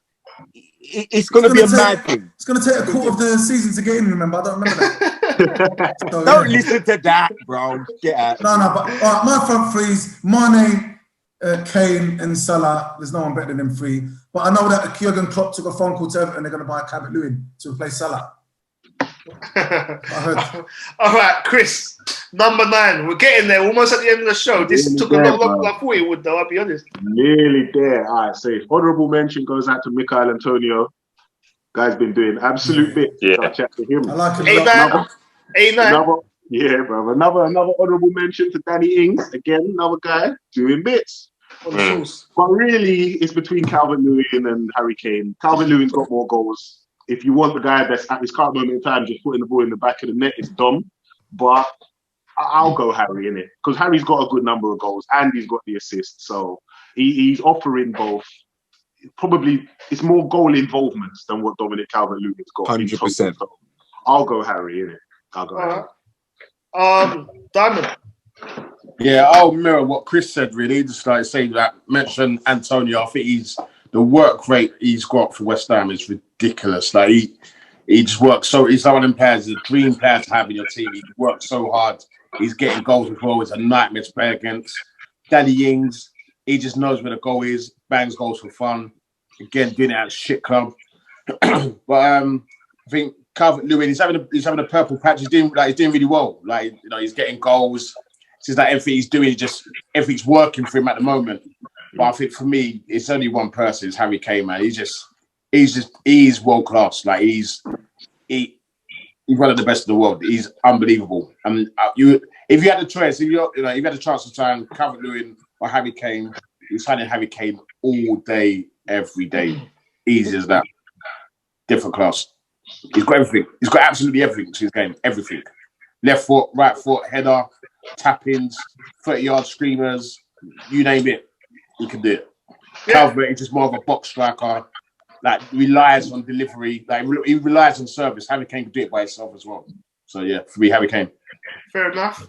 It's going to be a mad thing. It's going to take a quarter of the season to get in. Remember, I don't remember that. So, don't listen to that, bro. Get out. No. But all right, my front threes: Mane, Kane, and Salah. There's no one better than them three. But I know that Jurgen Klopp took a phone call to Everton. They're going to buy Calvert-Lewin to replace Salah. All right, Chris, number 9. We're getting there. Almost at the end of the show. This took a lot longer than I thought it would, though. I'll be honest. Nearly there. All right, safe. Honourable mention goes out to Michael Antonio. Guy's been doing absolute bits. Yeah. I'll chat to him. I like him. 8-9. Yeah, bro. Another honourable mention to Danny Ings. Again, another guy doing bits. But really, it's between Calvert-Lewin and Harry Kane. Calvert-Lewin's got more goals. If you want the guy that's at this current moment in time just putting the ball in the back of the net, it's Dom. But I'll go Harry in it because Harry's got a good number of goals and he's got the assist. So he's offering both. Probably it's more goal involvements than what Dominic Calvert-Lewin's got. 100%. So I'll go Harry in it. I'll go Harry. Diamond. Yeah, I'll mirror what Chris said. Really, just like saying that. Mention Antonio. I think the work rate he's got for West Ham is ridiculous. Like he just works so. He's one of them players, the dream player to have in your team. He works so hard. He's getting goals as well. It's a nightmare to play against. Danny Ings, he just knows where the goal is. Bangs goals for fun. Again, doing it at shit club. But I think Calvert-Lewin, he's having a purple patch. He's doing really well. Like he's getting goals. It's just like everything he's doing, everything's working for him at the moment. But I think for me, it's only one person. It's Harry Kane, man. He's world class. Like he's one of the best in the world. He's unbelievable. And if you had a choice, if you had a chance to sign Calvert-Lewin or Harry Kane, you're signing Harry Kane all day, every day. Easy as that. Different class. He's got everything. He's got absolutely everything to his game. Everything. Left foot, right foot, header, tap-ins, 30-yard screamers, you name it, he can do it. Yeah. Calvert is just more of a box striker, like relies on delivery, like he relies on service. Harry Kane can do it by himself as well. So yeah, for me, Harry Kane. Fair enough.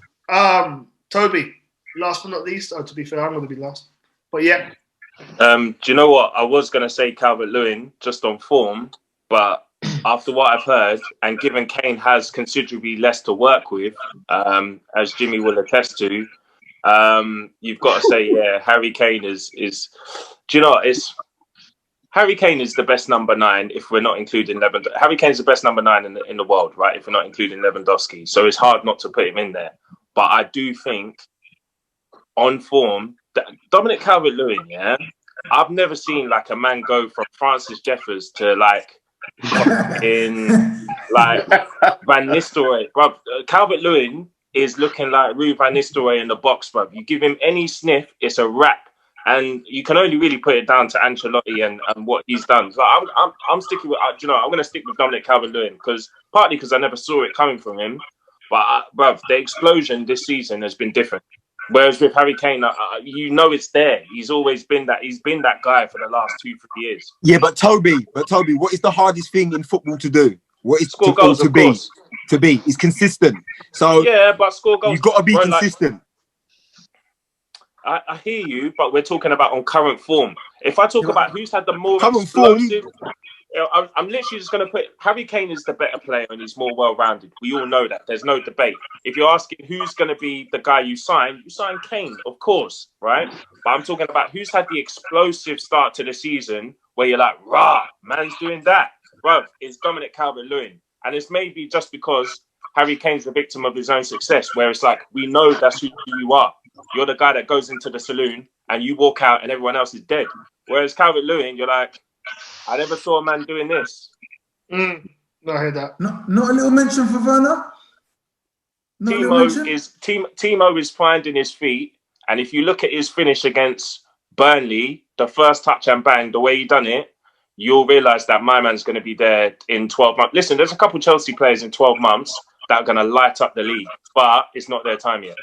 Toby, last but not least. Oh, to be fair, I'm going to be last. But yeah. Do you know what? I was going to say Calvert-Lewin just on form, but after what I've heard, and given Kane has considerably less to work with, as Jimmy will attest to, you've got to say, yeah, Harry Kane is. Do you know? Harry Kane is the best number 9 if we're not including Lewandowski. Harry Kane's the best number 9 in the world, right? If we're not including Lewandowski, so it's hard not to put him in there. But I do think, on form, Dominic Calvert-Lewin, yeah, I've never seen like a man go from Francis Jeffers to like Van Nistelrooy, bro. Calvert-Lewin is looking like Rue Van Nistelrooy in the box, bro. You give him any sniff, it's a wrap. And you can only really put it down to Ancelotti and what he's done. So I'm sticking with, I'm going to stick with Dominic Calvert-Lewin partly because I never saw it coming from him. But, bruv, the explosion this season has been different. Whereas with Harry Kane, it's there. He's always been that. He's been that guy for the last 2-3 years. Yeah, but Toby, what is the hardest thing in football to do? What is score goals, to be? It's consistent. So yeah, but score goals. You've got to be consistent. I hear you, but we're talking about on current form. If I talk about who's had the more current explosive, I'm literally just going to put Harry Kane is the better player and he's more well-rounded. We all know that. There's no debate. If you're asking who's going to be the guy you sign Kane, of course, right? But I'm talking about who's had the explosive start to the season where you're like, rah, man's doing that. Bro, it's Dominic Calvert-Lewin. And it's maybe just because Harry Kane's the victim of his own success, where it's like, we know that's who you are. You're the guy that goes into the saloon and you walk out and everyone else is dead. Whereas Calvert-Lewin, you're like, I never saw a man doing this. No, I heard that. Not a little mention for Werner? Timo is finding his feet. And if you look at his finish against Burnley, the first touch and bang, the way he done it, you'll realise that my man's going to be there in 12 months. Listen, there's a couple Chelsea players in 12 months that are going to light up the league, but it's not their time yet.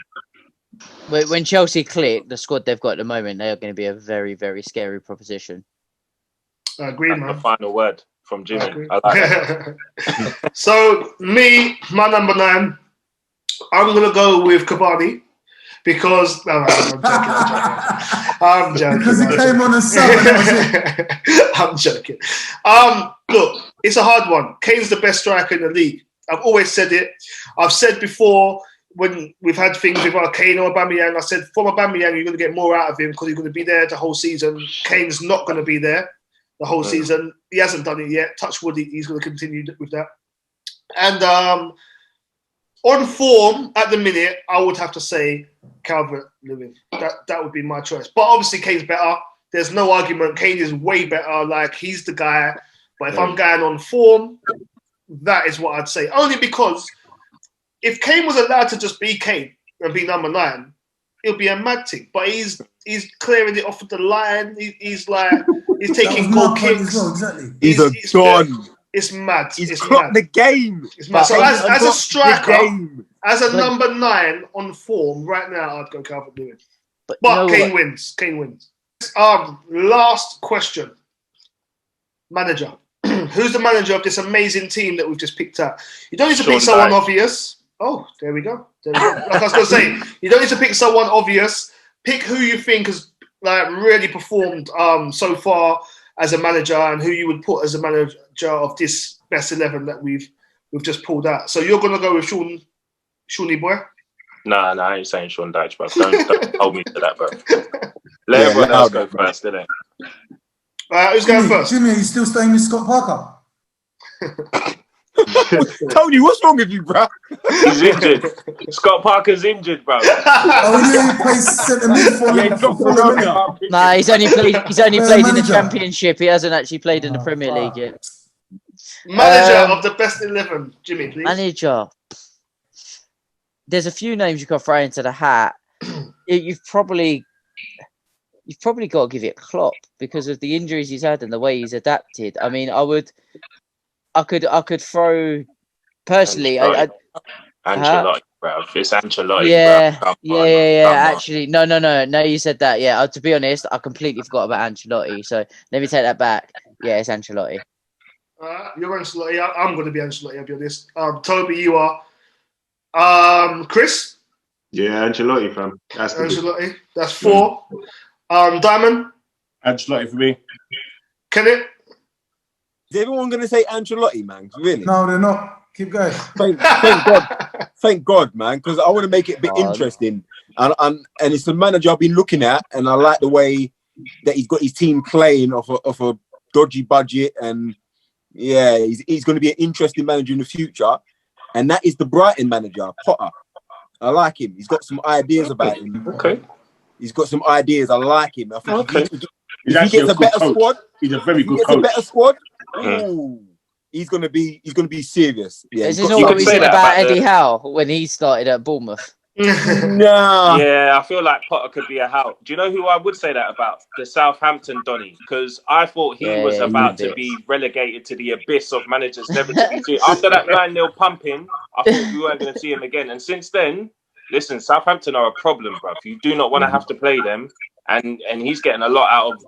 When Chelsea click, the squad they've got at the moment, they are going to be a very, very scary proposition. I agree, That's man. the final word from Jimmy. I like that. So, my number 9, I'm going to go with Cavani because... No, I'm joking. Because he came on a sub. I'm joking. Look, it's a hard one. Kane's the best striker in the league. I've always said it. I've said before when we've had things with Kane or Aubameyang, I said from Aubameyang, you're going to get more out of him because he's going to be there the whole season. Kane's not going to be there the whole season. He hasn't done it yet. Touch wood, he's going to continue with that. And on form at the minute, I would have to say Calvert-Lewin. That would be my choice. But obviously, Kane's better. There's no argument. Kane is way better. Like, he's the guy. But if I'm going on form, that is what I'd say. Only because if Kane was allowed to just be Kane and be number 9, it'll be a mad thing. But he's clearing it off of the line. He's taking goal kicks. Well, exactly. He's a don. It's mad. He's clocked the game. It's mad. So as a striker, as a number 9 on form right now, I'd go Calvert-Lewin. But Kane wins. Kane wins. Last question. Manager. Who's the manager of this amazing team that we've just picked out? You don't need to pick someone obvious. Oh, there we go. Like I was going to say, you don't need to pick someone obvious. Pick who you think has really performed so far as a manager and who you would put as a manager of this best 11 that we've just pulled out. So you're going to go with Shawnee boy? No, I ain't saying Sean Dyche, bro. Don't hold me to that, bro. Let everyone else go first, didn't it? Who's going first? Jimmy, are you still staying with Scott Parker? Tony, what's wrong with you, bro? He's injured. Scott Parker's injured, bro. He plays centre mid for Nah, he's only played in the Championship. He hasn't actually played in the Premier League yet. Manager of the best 11, Jimmy, please. Manager. There's a few names you can throw into the hat. You've probably got to give it Klopp because of the injuries he's had and the way he's adapted. I mean, I could throw personally. Ancelotti, bro. It's Ancelotti. Yeah, bro. Yeah. Actually, no. You said that. Yeah. To be honest, I completely forgot about Ancelotti. So let me take that back. Yeah, it's Ancelotti. You're Ancelotti. I'm going to be Ancelotti. I'll be honest. Toby, you are. Chris. Yeah, Ancelotti, fam. Ancelotti. That's 4. Diamond. Ancelotti for me. Kenneth. Is everyone going to say Ancelotti, man? Really? No, they're not. Keep going. Thank God. Thank God, man, because I want to make it a bit interesting. And it's the manager I've been looking at, and I like the way that he's got his team playing off a dodgy budget. And yeah, he's going to be an interesting manager in the future. And that is the Brighton manager, Potter. I like him. He's got some ideas about him. Okay. He's got some ideas. I like him. I think okay. If he gets a better squad, he's a very good coach. If he gets a better squad, he's gonna be serious. Yeah, this is not what we said about Eddie Howe when he started at Bournemouth. Nah. Yeah, I feel like Potter could be a Howe. Do you know who I would say that about? The Southampton Donny, because I thought he was about to be relegated to the abyss of managers never to be seen. After that 9-0 pumping, I thought we weren't going to see him again. And since then, listen, Southampton are a problem, bro. You do not want to have to play them, and he's getting a lot out of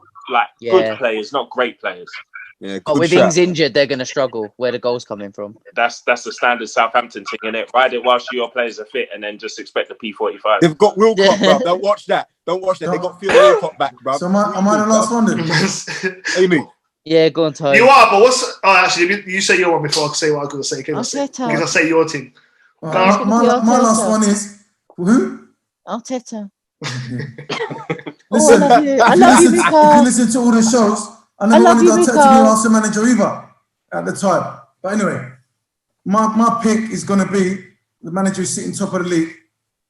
good players, not great players. Yeah, but with Ings injured, they're going to struggle. Where the goals coming from? That's the standard Southampton thing, innit? Ride it whilst your players are fit, and then just expect the P45. They've got Wilcock, bro. Don't watch that. They got Phil Wilcock back, bro. So am I the last one then? Amy. Yeah, go on, Ty. You are, but what's... Oh, actually, you say your one before I can say what I was going to say. Because I say your team. My last one is... Who? Arteta. Listen, I love you, Mika. Mika. You can listen to all the shows. I never wanted Arteta to be Arsenal manager either at the time. But anyway, my pick is going to be the manager who's sitting top of the league.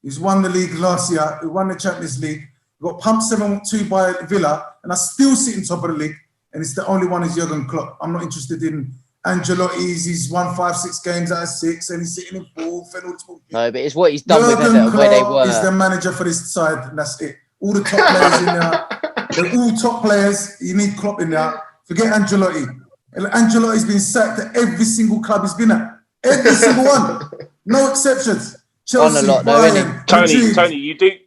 He's won the league last year. He won the Champions League. He got pumped 7-2 by Villa, and I still sitting top of the league. And it's the only one is Jurgen Klopp. I'm not interested in Ancelotti's. He's won 5-6 games out of 6, and he's sitting in 4th and all this bullshit. No, but it's what he's done with Everton where they were. He's the manager for this side, and that's it. All the top players in there. They're all top players. You need Klopp in there Forget Ancelotti. Ancelotti's been sacked at every single club he's been at. Every single one. No exceptions. Chelsea, lot, though, Bayern,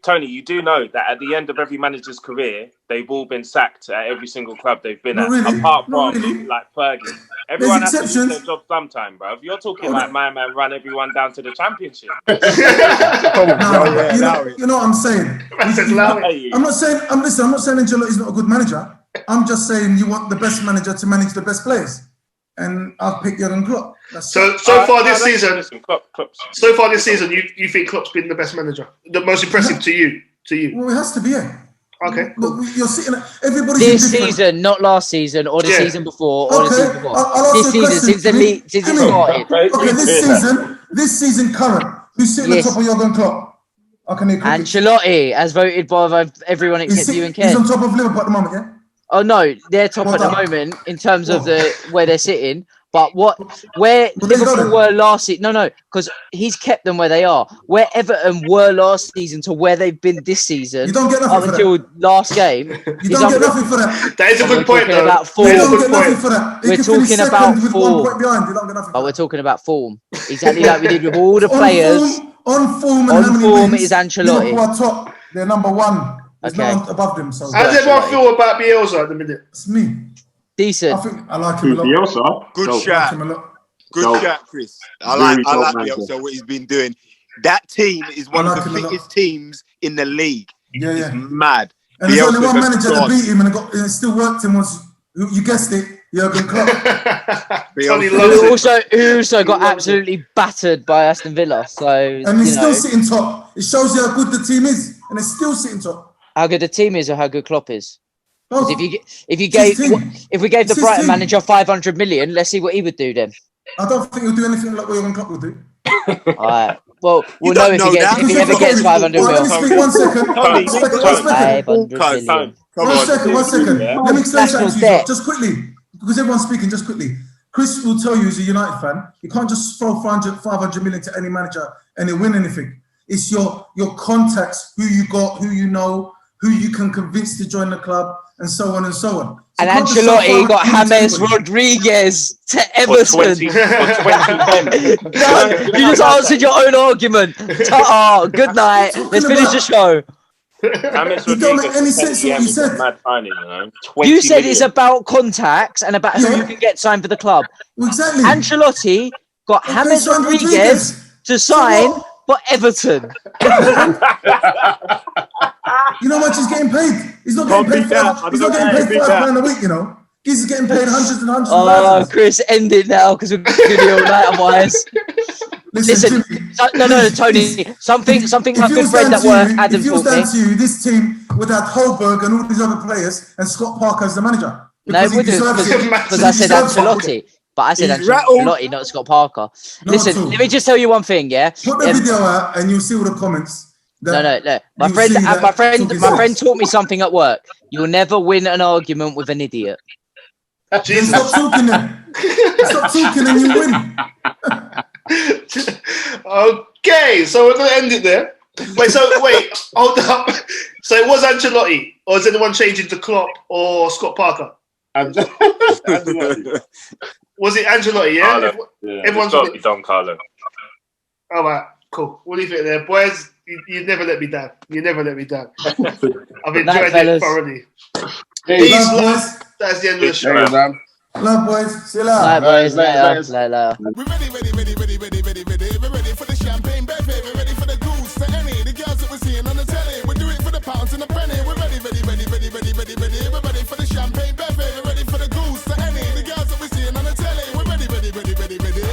Tony, you do know that at the end of every manager's career, they've all been sacked at every single club they've been Not at, really. apart Not from really. like Fergie. Everyone has to exceptions. do their job sometime, bro. You're talking like my man run everyone down to the championship. You know what I'm saying? I'm not saying Ancelotti's not a good manager. I'm just saying you want the best manager to manage the best players. And I'll pick Jurgen Klopp. So far this season, you think Klopp's been the best manager, the most impressive to you? Well, it has to be, yeah. Okay. Look, you're sitting. Everybody's this season, not last season or the season before or the season before. I'll this season, since it started. Okay, this season current. Who's sitting on top of Jurgen Klopp? I can hear Ancelotti, as voted by everyone except you and Ken. He's on top of Liverpool at the moment, yeah. Oh no, they're top at the moment in terms of where they're sitting. But where Liverpool were last season? No, because he's kept them where they are. Where Everton were last season to where they've been this season, you don't get nothing up until last game. You don't get nothing for that. That is a good point, though. You don't get nothing for that. We're talking about form. 1 point behind. You don't get nothing. But we're talking about form, exactly like we did with all the players. On form is Ancelotti. Liverpool are top. They're number one. There's no one above them. So how does everyone feel about Bielsa at the minute? It's me. Decent. I think I like him a lot. Bielsa? Good shout. Good shout, Chris. I like Bielsa, what he's been doing. That team is one of the fittest teams in the league. Yeah. It's mad. And there's only one manager that beat him and it still worked him once. You guessed it, Jurgen Klopp. who also got absolutely battered by Aston Villa. And he's still sitting top. It shows you how good the team is, and they're still sitting top. How good the team is, or how good Klopp is. Oh, if we gave the Brighton manager 500 million, let's see what he would do then. I don't think he'll do anything like what Jurgen Klopp will do. All right. Well, we'll know if he ever gets 500 million. Let me speak 1 second. 1 second. Let me explain something to you, just quickly, because everyone's speaking. Just quickly, Chris will tell you, as a United fan, you can't just throw 500 million to any manager and he'll win anything. It's your contacts, who you got, who you know, who you can convince to join the club, and so on and so on. So and Ancelotti got James Rodriguez to Everton. No, you just answered your own argument. Good night. Let's finish the show. It don't make any sense what you said. You said it's about contacts and about who you can get signed for the club. Exactly. Ancelotti got James Rodriguez to sign for Everton. You know how much he's getting paid? He's not getting paid £5 a week, you know. He's getting paid hundreds and hundreds of thousands. Chris, end it now because we're going to do all night otherwise. Listen, no, Tony. Something my good friend at work, Adam, taught me. If it was down to you, this team would have Holberg and all these other players and Scott Parker as the manager. No, it wouldn't, because I said Ancelotti. But I said Ancelotti, not Scott Parker. Listen, let me just tell you one thing, yeah? Put the video out and you'll see all the comments. No. My friend taught me something at work. You'll never win an argument with an idiot. Stop talking then. Stop talking and you win. Okay, so we're going to end it there. Wait, hold up. So it was Ancelotti, or is anyone changing to Klopp or Scott Parker? Ancelotti. Was it Ancelotti, yeah? Everyone's got Don Carlo. All right, cool. We'll leave it there. Boys, you never let me down. You never let me down. I've enjoyed it thoroughly. Peace, love. That's the end of the show. Love, boys. See you later. Bye, boys. Later. We're ready.